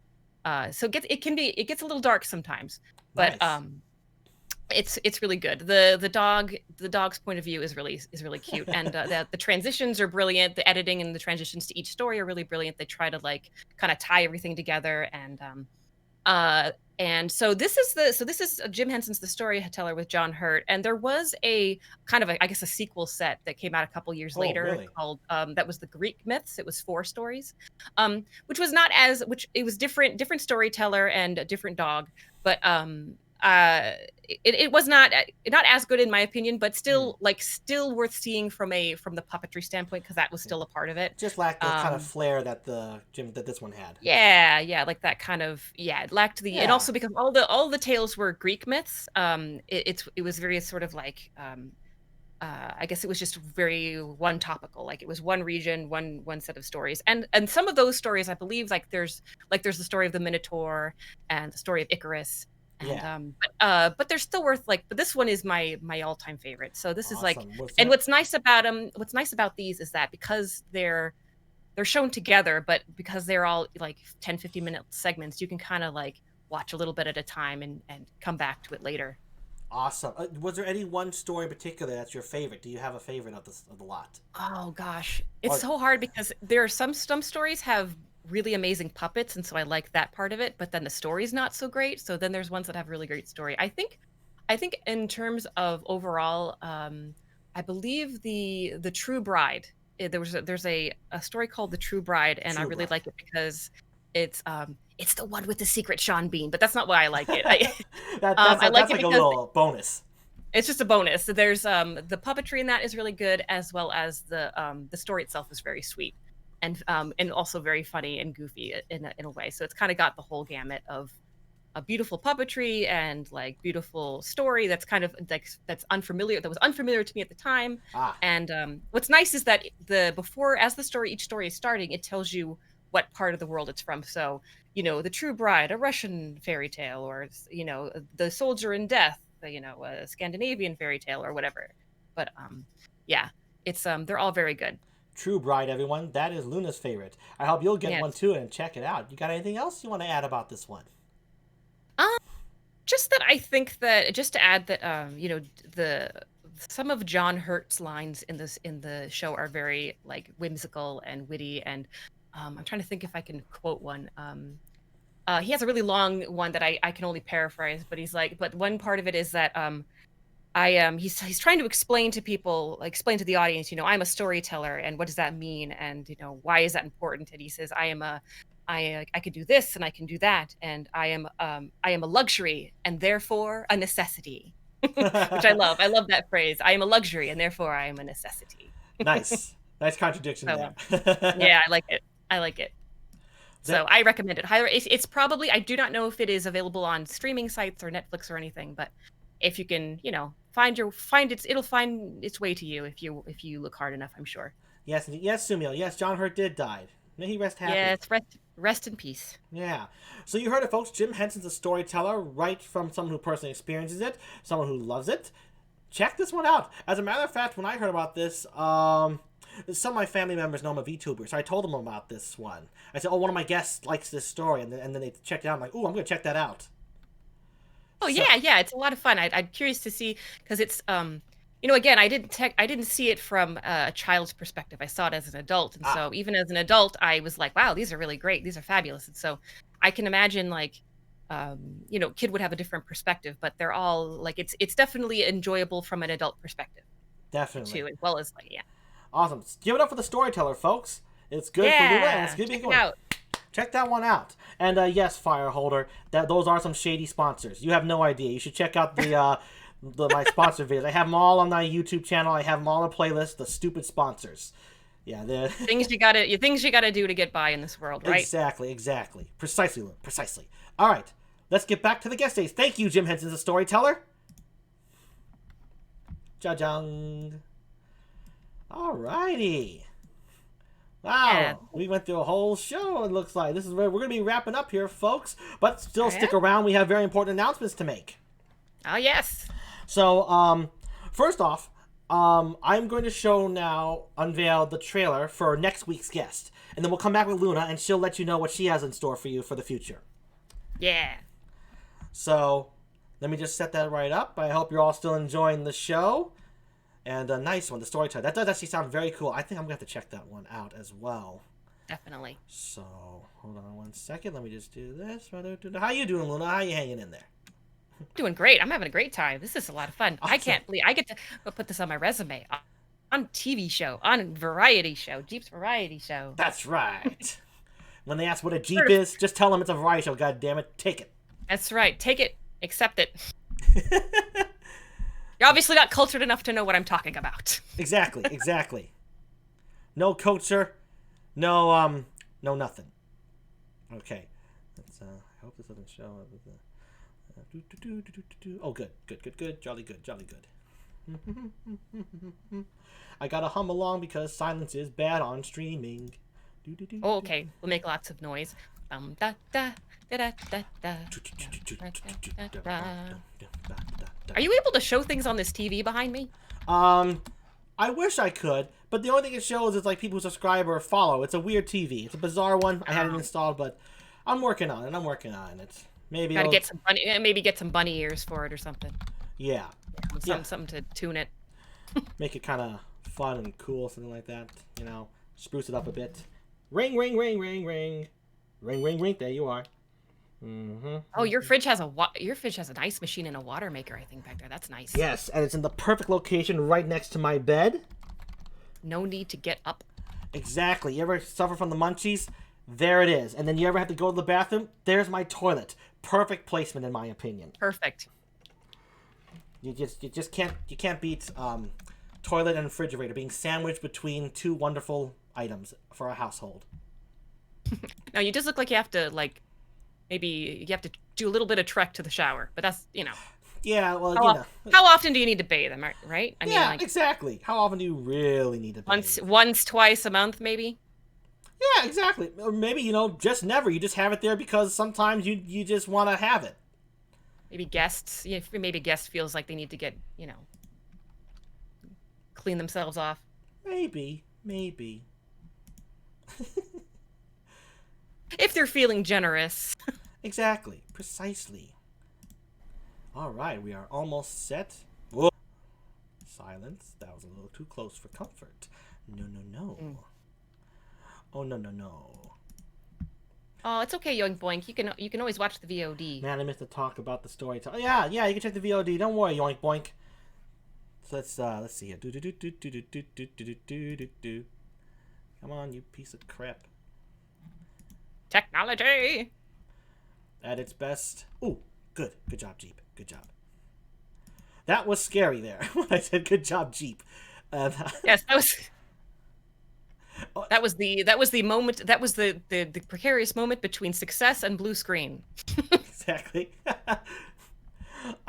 S2: so it gets a little dark sometimes, but
S1: Nice.
S2: it's really good. The dog's point of view is really cute, and the transitions are brilliant. The editing and the transitions to each story are really brilliant. They try to like kind of tie everything together, and so this is Jim Henson's The Storyteller with John Hurt, and there was a kind of I guess a sequel set that came out a couple years
S1: Oh,
S2: later
S1: really?
S2: called that was the Greek Myths. It was 4 stories, which was not as which it was different storyteller and a different dog, but it was not as good in my opinion, but still still worth seeing from the puppetry standpoint because that was still a part of it.
S1: Just lacked the kind of flair that this one had.
S2: Yeah, like that kind of it lacked the, and
S1: Yeah.
S2: also because all the tales were Greek myths. It was very sort of like I guess it was just very one topical. Like it was one region, one set of stories, and some of those stories I believe there's the story of the Minotaur and the story of Icarus, and
S1: Yeah.
S2: but they're still worth but this one is my all-time favorite. So this is like,
S1: Awesome. What's
S2: and
S1: that?
S2: what's nice about these is that because they're shown together, but because they're all like 10-15 minute segments, you can kind of like watch a little bit at a time and come back to it later.
S1: Awesome. Was there any one story in particular that's your favorite? Do you have a favorite of the lot?
S2: Oh gosh, it's
S1: Or
S2: so hard because there are some stories have really amazing puppets, and so I like that part of it, but then the story's not so great. So then there's ones that have really great story. I think in terms of overall, I believe the True Bride. There's a story called The True Bride, and I
S1: True
S2: really
S1: Bride?
S2: like it because it's the one with the secret Sean Bean, but that's not why I like it. I like
S1: That's
S2: it
S1: like a
S2: because
S1: little bonus.
S2: it's just a bonus. So there's the puppetry in that is really good, as well as the story itself is very sweet, and also very funny and goofy in a way. So it's kind of got the whole gamut of a beautiful puppetry and like beautiful story that's kind of like that was unfamiliar to me at the time.
S1: Ah,
S2: And what's nice is that the before as the story each story is starting, it tells you what part of the world it's from. So the True Bride, a Russian fairy tale, or the Soldier in Death, a Scandinavian fairy tale or whatever. But yeah, it's they're all very good.
S1: True Bride, everyone. That is Luna's favorite. I hope you'll get one
S2: Yes.
S1: too and check it out. You got anything else you want to add about this one?
S2: Um, just that I think that just to add that the some of John Hurt's lines in the show are very like whimsical and witty, and I'm trying to think if I can quote one. He has a really long one that I can only paraphrase, but but one part of it is that he's trying to explain to people, like, explain to the audience, I'm a storyteller, and what does that mean, and why is that important? And he says, I can do this and I can do that, and I am a luxury and therefore a necessity, which I love. I love that phrase. I am a luxury and therefore I am a necessity.
S1: Nice. Nice contradiction
S2: So
S1: there.
S2: yeah, I like it. I like it. So
S1: That
S2: I recommend it. Highly. It's probably, I do not know if it is available on streaming sites or Netflix or anything, but if you can, it'll find its way to you if you look hard enough, I'm sure.
S1: yes, yes, Sumio. Yes, John Hurt did die. May he rest happy.
S2: Yes, rest in peace.
S1: Yeah. So you heard it, folks. Jim Henson's a storyteller, right from someone who personally experiences it, someone who loves it. Check this one out. As a matter of fact, when I heard about this, some of my family members know I'm a VTuber, so I told them about this one. I said, "Oh, one of my guests likes this story," and then they checked it out. I'm like, "Ooh, I'm gonna check that out."
S2: Oh
S1: So
S2: yeah, yeah, it's a lot of fun. I'm curious to see because again, I didn't see it from a child's perspective. I saw it as an adult, and
S1: Ah,
S2: so even as an adult, I was like, "Wow, these are really great. These are fabulous." And so I can imagine like, kid would have a different perspective, but they're all like, it's definitely enjoyable from an adult perspective
S1: definitely.
S2: too, as well as like, yeah,
S1: Awesome. Give it up for the storyteller, folks. It's good for Luna, and it's
S2: yeah,
S1: good to be
S2: check it
S1: going.
S2: out.
S1: Check that one out. And yes, Fireholder, those are some shady sponsors. You have no idea. You should check out my sponsor videos. I have them all on my YouTube channel. I have them all on a playlist. The stupid sponsors. Yeah, they're
S2: Things you gotta do to get by in this world, right?
S1: exactly. Precisely, Luna, precisely. All right, let's get back to the guest days. Thank you, Jim Henson, the storyteller. Ja-jung. All righty.
S2: Yeah.
S1: Wow, we went through a whole show, it looks like. This is where we're going to be wrapping up here, folks. But still
S2: Oh,
S1: stick
S2: yeah?
S1: around. We have very important announcements to make.
S2: Oh, yes.
S1: So, first off, I'm going to unveil the trailer for next week's guest. And then we'll come back with Luna, and she'll let you know what she has in store for you for the future.
S2: Yeah.
S1: So, let me just set that right up. I hope you're all still enjoying the show. And a nice one, the storyteller. That does actually sound very cool. I think I'm going to have to check that one out as well.
S2: Definitely.
S1: So, hold on one second. Let me just do this. How you doing, Luna? How you hanging in there?
S2: Doing great. I'm having a great time. This is a lot of fun. I
S1: Awesome.
S2: can't believe I get to put this on my resume. On TV show, on variety show, Jeep's variety show.
S1: That's right. When they ask what a Jeep
S2: Certif-
S1: is, just tell them it's a variety show. God damn it, take it.
S2: That's right. Take it, accept it. You're obviously not cultured enough to know what I'm talking about.
S1: Exactly. No culture, no nothing. Okay. Let's, I hope this doesn't show up. Oh, good. Jolly good. I gotta hum along because silence is bad on streaming.
S2: Oh, okay. We'll make lots of noise. Da, da, da, da, da, da, da, da, da. Are you able to show things on this TV behind me?
S1: I wish I could, but the only thing it shows is like people who subscribe or follow. It's a weird TV. It's a bizarre one. I had it installed, but I'm working on it. Maybe
S2: Gotta
S1: I'll...
S2: get maybe get some bunny ears for it or something.
S1: Yeah.
S2: Something to tune it.
S1: Make it kind of fun and cool, something like that. Spruce it up a bit. Ring. There you are.
S2: Oh, your fridge has an ice machine and a water maker, I think, back there. That's nice.
S1: Yes, and it's in the perfect location right next to my bed.
S2: No need to get up.
S1: Exactly. You ever suffer from the munchies? There it is. And then you ever have to go to the bathroom? There's my toilet. Perfect placement, in my opinion.
S2: Perfect.
S1: You just can't beat toilet and refrigerator being sandwiched between two wonderful items for a household.
S2: Now, you just look like you have to, like, maybe you have to do a little bit of trek to the shower, but that's,
S1: Yeah, well,
S2: how often do you need to bathe them, right? I mean,
S1: yeah,
S2: like,
S1: exactly. How often do you really need to bathe?
S2: once, twice a month, maybe?
S1: Yeah, exactly. Or maybe, just never. You just have it there because sometimes you just want to have it.
S2: Maybe maybe a guest feels like they need to get, clean themselves off.
S1: Maybe.
S2: If they're feeling generous.
S1: Exactly. Precisely. All right, we are almost set. Whoa. Silence. That was a little too close for comfort. No. Oh, no.
S2: Oh, it's okay, Yoink Boink. You can always watch the VOD.
S1: Man, I missed to talk about the story. Yeah, you can check the VOD. Don't worry, Yoink Boink. So let's see here. Come on, you piece of crap.
S2: Technology.
S1: At its best. Ooh, good job, Jeep. Good job. That was scary there when I said good job, Jeep.
S2: Yes, that was the moment. That was the precarious moment between success and blue screen.
S1: Exactly.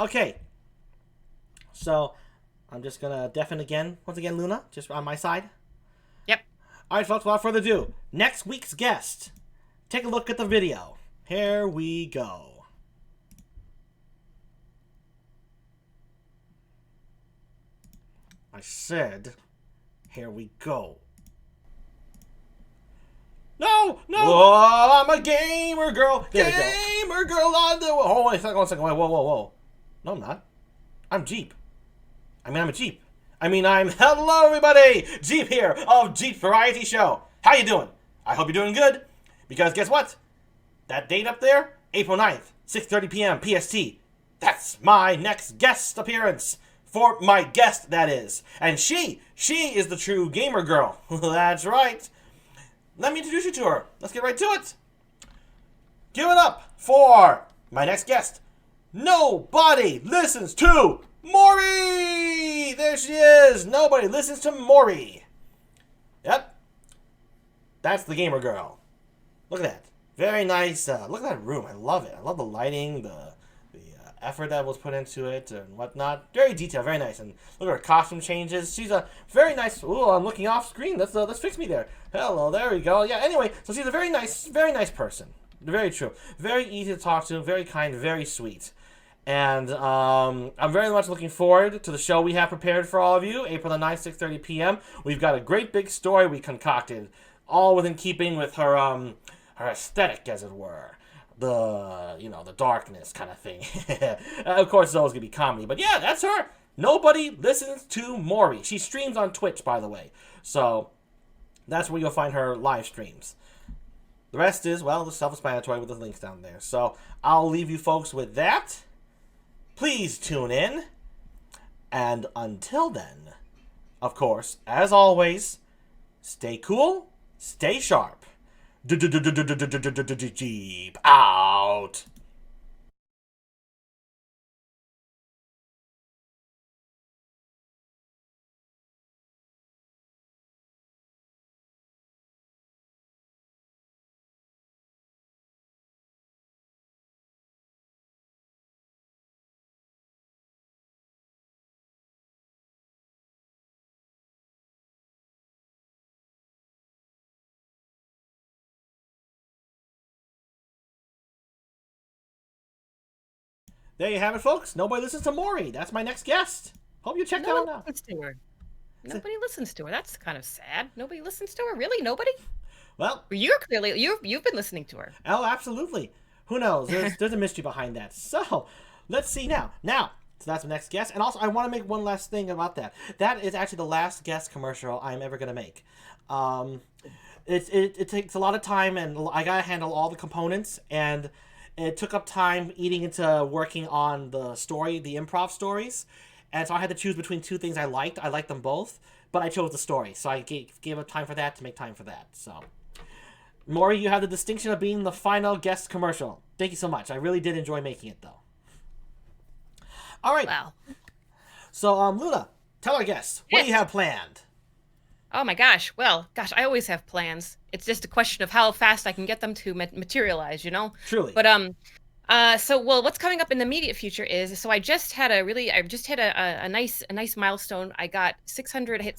S1: Okay. So, I'm just gonna deafen again. Once again, Luna, just on my side.
S2: Yep.
S1: All right, folks. Without further ado, next week's guest. Take a look at the video. Here we go. I said, here we go. No! Oh, I'm a gamer girl. Gamer girl on the... Hold on a second. Whoa. No, I'm not. I'm Jeep. I'm a Jeep. I'm hello everybody! Jeep here of Jeep Variety Show. How you doing? I hope you're doing good. Because guess what? That date up there, April 9th, 6:30 p.m. PST. That's my next guest appearance. For my guest, that is. And she is the true gamer girl. That's right. Let me introduce you to her. Let's get right to it. Give it up for my next guest. Nobody listens to Maury! There she is! Nobody listens to Maury. Yep. That's the gamer girl. Look at that. Very nice. Look at that room. I love it. I love the lighting, the effort that was put into it and whatnot. Very detailed. Very nice. And look at her costume changes. She's a very nice... Ooh, I'm looking off screen. Let's fix me there. Hello. There we go. Yeah, anyway. So she's a very nice person. Very true. Very easy to talk to. Very kind. Very sweet. And I'm very much looking forward to the show we have prepared for all of you. April the 9th, 6:30 p.m. We've got a great big story we concocted. All within keeping with her her aesthetic, as it were. The darkness kind of thing. Of course, it's always going to be comedy. But yeah, that's her. Nobody listens to Maury. She streams on Twitch, by the way. So that's where you'll find her live streams. The rest is, well, the self-explanatory with the links down there. So I'll leave you folks with that. Please tune in. And until then, of course, as always, stay cool, stay sharp. Jeep out. There you have it, folks. Nobody listens to Maury. That's my next guest. Hope you check that out now.
S2: Nobody listens to her. That's kind of sad. Nobody listens to her. Really? Nobody?
S1: Well,
S2: you've been listening to her.
S1: Oh, absolutely. Who knows? There's a mystery behind that. So let's see now. So that's my next guest. And also, I want to make one last thing about that. That is actually the last guest commercial I'm ever going to make. It takes a lot of time, and I got to handle all the components, and it took up time eating into working on the story, the improv stories. And so I had to choose between two things I liked. I liked them both, but I chose the story. So I gave up time for that to make time for that. So, Maury, you have the distinction of being the final guest commercial. Thank you so much. I really did enjoy making it, though. All right.
S2: Wow.
S1: So, Luna, tell our guests, what do you have planned?
S2: Oh my gosh. Well, gosh, I always have plans. It's just a question of how fast I can get them to materialize, you know?
S1: Truly.
S2: But what's coming up in the immediate future is, so I just hit a nice milestone. I got 600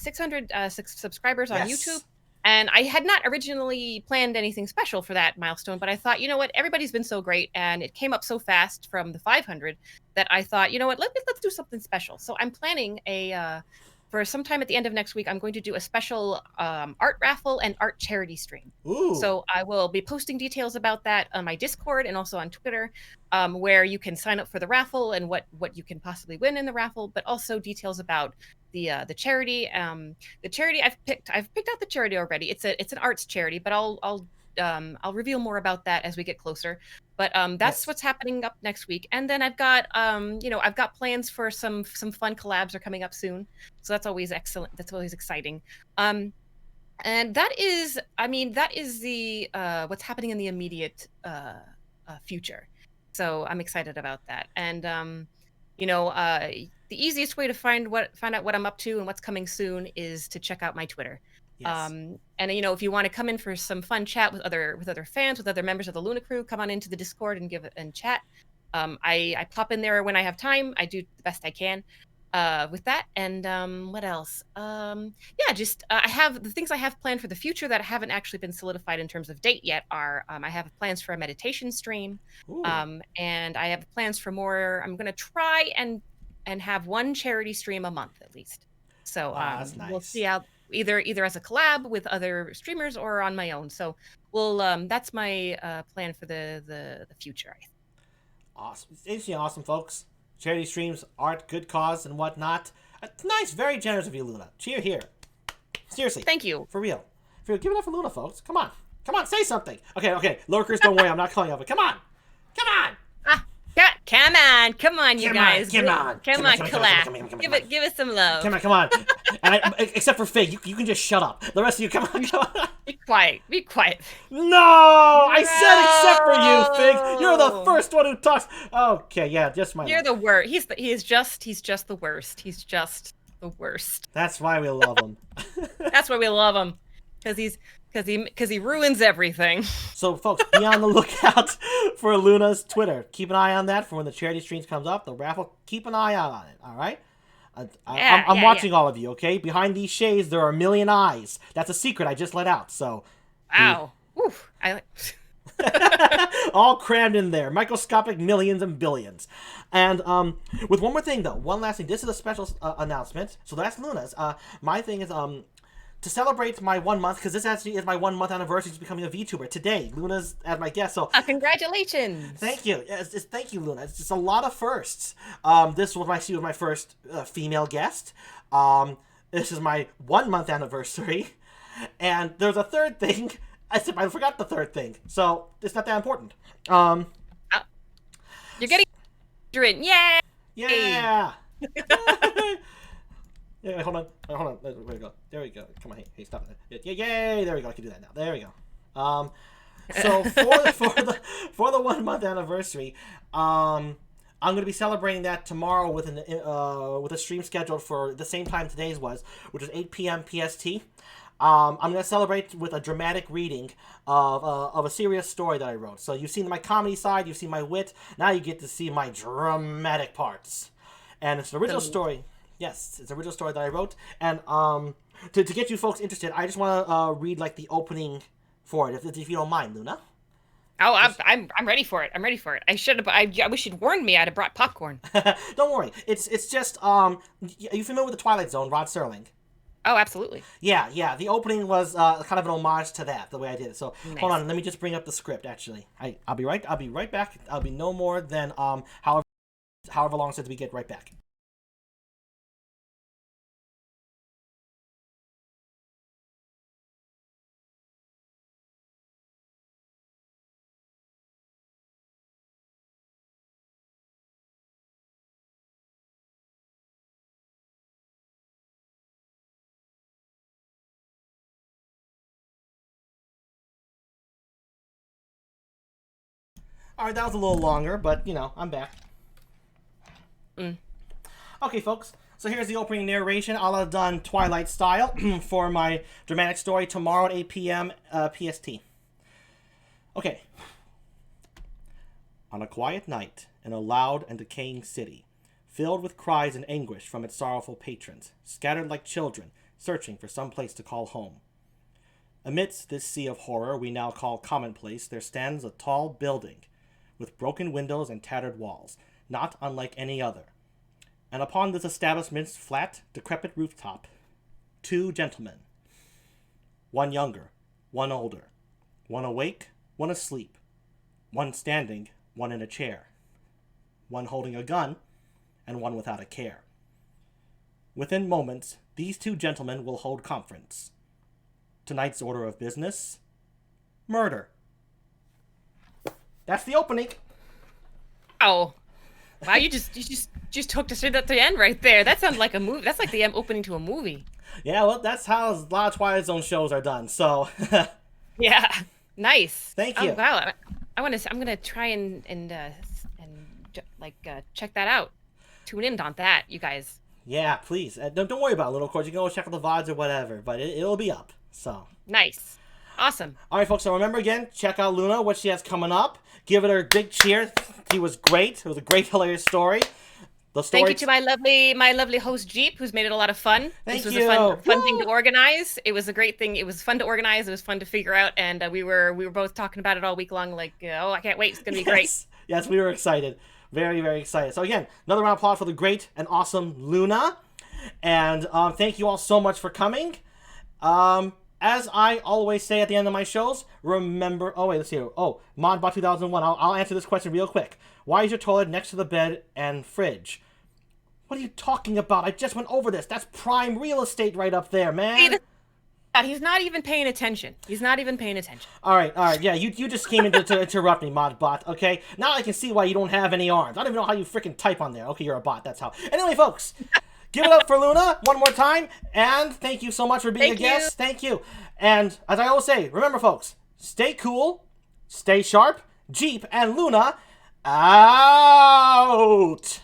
S2: subscribers on YouTube. And I had not originally planned anything special for that milestone, but I thought, you know what, everybody's been so great, and it came up so fast from the 500 that I thought, you know what, let's do something special. So I'm planning for sometime at the end of next week, I'm going to do a special art raffle and art charity stream.
S1: Ooh.
S2: So I will be posting details about that on my Discord and also on Twitter, where you can sign up for the raffle and what you can possibly win in the raffle, but also details about the charity. The charity I've picked out the charity already. It's an arts charity, but I'll reveal more about that as we get closer. But that's what's happening up next week. And then I've got I've got plans for some fun collabs are coming up soon. So that's always excellent. That's always exciting. And that is the what's happening in the immediate future. So I'm excited about that. And the easiest way to find out what I'm up to and what's coming soon is to check out my Twitter.
S1: Yes.
S2: And if you want to come in for some fun chat with other fans, with other members of the Luna crew, come on into the Discord and chat. I pop in there when I have time. I do the best I can with that. And what else? I have the things I have planned for the future that haven't actually been solidified in terms of date yet are I have plans for a meditation stream. And I have plans for more. I'm going to try and have one charity stream a month at least. So
S1: that's nice.
S2: We'll see how either as a collab with other streamers or on my own. So that's my plan for the future.
S1: Awesome. It's awesome, folks. Charity streams, art, good cause, and whatnot. It's nice. Very generous of you, Luna. Cheer here. Seriously.
S2: Thank you.
S1: For real. Give it up for Luna, folks. Come on. Come on, say something. Okay. Lurkers, don't worry. I'm not calling you up, but come on. Come on.
S2: Come on, you guys.
S1: Come on,
S2: clap. Give us some love.
S1: Come on. And except for Fig, you can just shut up. The rest of you, come on.
S2: Be quiet.
S1: No! I said except for you, Fig. You're the first one who talks. Okay, yeah, just my.
S2: You're the worst. He's just the worst. He's just the worst.
S1: That's why we love him.
S2: That's why we love him, because he ruins everything.
S1: So, folks, be on the lookout for Luna's Twitter. Keep an eye on that for when the charity streams comes up. The raffle, keep an eye out on it. All right. I'm watching all of you. Okay. Behind these shades, there are a million eyes. That's a secret I just let out. So.
S2: Wow. Oof.
S1: All crammed in there. Microscopic millions and billions. And with one more thing, though. One last thing. This is a special announcement. So that's Luna's. My thing is to celebrate my 1 month, because this actually is my 1 month anniversary to becoming a VTuber. Today, Luna's as my guest. So
S2: congratulations.
S1: Thank you. Thank you, Luna. It's just a lot of firsts. This was my first female guest. This is my 1 month anniversary. And there's a third thing. I forgot the third thing, so it's not that important.
S2: You're getting it. Yay!
S1: Yeah. Yeah, hold on. There we go. Come on, hey, stop it. Yay! There we go. I can do that now. There we go. So for the 1 month anniversary, I'm going to be celebrating that tomorrow with a stream scheduled for the same time today's was, which is 8 p.m. PST. I'm going to celebrate with a dramatic reading of a serious story that I wrote. So you've seen my comedy side, you've seen my wit, now you get to see my dramatic parts. And it's an original story. Yes, it's an original story that I wrote. And to get you folks interested, I just want to read like the opening for it, if you don't mind, Luna.
S2: Oh, I'm ready for it. I wish you'd warned me. I'd have brought popcorn.
S1: Don't worry. It's just are you familiar with the Twilight Zone, Rod Serling?
S2: Oh, absolutely.
S1: Yeah. The opening was kind of an homage to that, the way I did it. So nice. Hold on, let me just bring up the script. Actually, I'll be right back. I'll be no more than however long since we get right back. Alright, that was a little longer, but, I'm back. Okay, folks. So here's the opening narration. I'll have done Twilight style for my dramatic story tomorrow at 8 p.m. PST. Okay. On a quiet night in a loud and decaying city, filled with cries and anguish from its sorrowful patrons, scattered like children, searching for some place to call home. Amidst this sea of horror we now call commonplace, there stands a tall building, with broken windows and tattered walls, not unlike any other. And upon this establishment's flat, decrepit rooftop, two gentlemen. One younger, one older. One awake, one asleep. One standing, one in a chair. One holding a gun, and one without a care. Within moments, these two gentlemen will hold conference. Tonight's order of business: murder. That's the opening.
S2: Oh, wow! You just hooked us right at the end right there. That sounds like a movie. That's like the opening to a movie.
S1: Yeah, well, that's how a lot of Twilight Zone shows are done. So.
S2: Yeah, nice.
S1: Thank you.
S2: Oh, wow, I'm gonna try and check that out. Tune in on that, you guys.
S1: Yeah, please. Don't worry about it, little course. You can go check out the VODs or whatever, but it'll be up. So.
S2: Nice. Awesome.
S1: All right, folks. So remember again, check out Luna, what she has coming up. Give it a big cheer. She was great. It was a great, hilarious story.
S2: Thank you to my lovely host GEEP, who's made it a lot of fun.
S1: Thank you.
S2: This was a fun thing to organize. It was a great thing. It was fun to organize. It was fun to figure out, and we were both talking about it all week long. Like, I can't wait. It's gonna be great.
S1: Yes, we were excited. Very, very excited. So again, another round of applause for the great and awesome Luna, and thank you all so much for coming. As I always say at the end of my shows, remember... Oh, wait, let's see. Oh, Modbot 2001. I'll answer this question real quick. Why is your toilet next to the bed and fridge? What are you talking about? I just went over this. That's prime real estate right up there, man.
S2: He's not even paying attention. He's not even paying attention.
S1: All right. Yeah, you just came in to interrupt me, Modbot, okay? Now I can see why you don't have any arms. I don't even know how you freaking type on there. Okay, you're a bot, that's how. Anyway, folks, give it up for Luna one more time, and thank you so much for being a guest. Thank you. And as I always say, remember, folks, stay cool, stay sharp, Jeep and Luna out!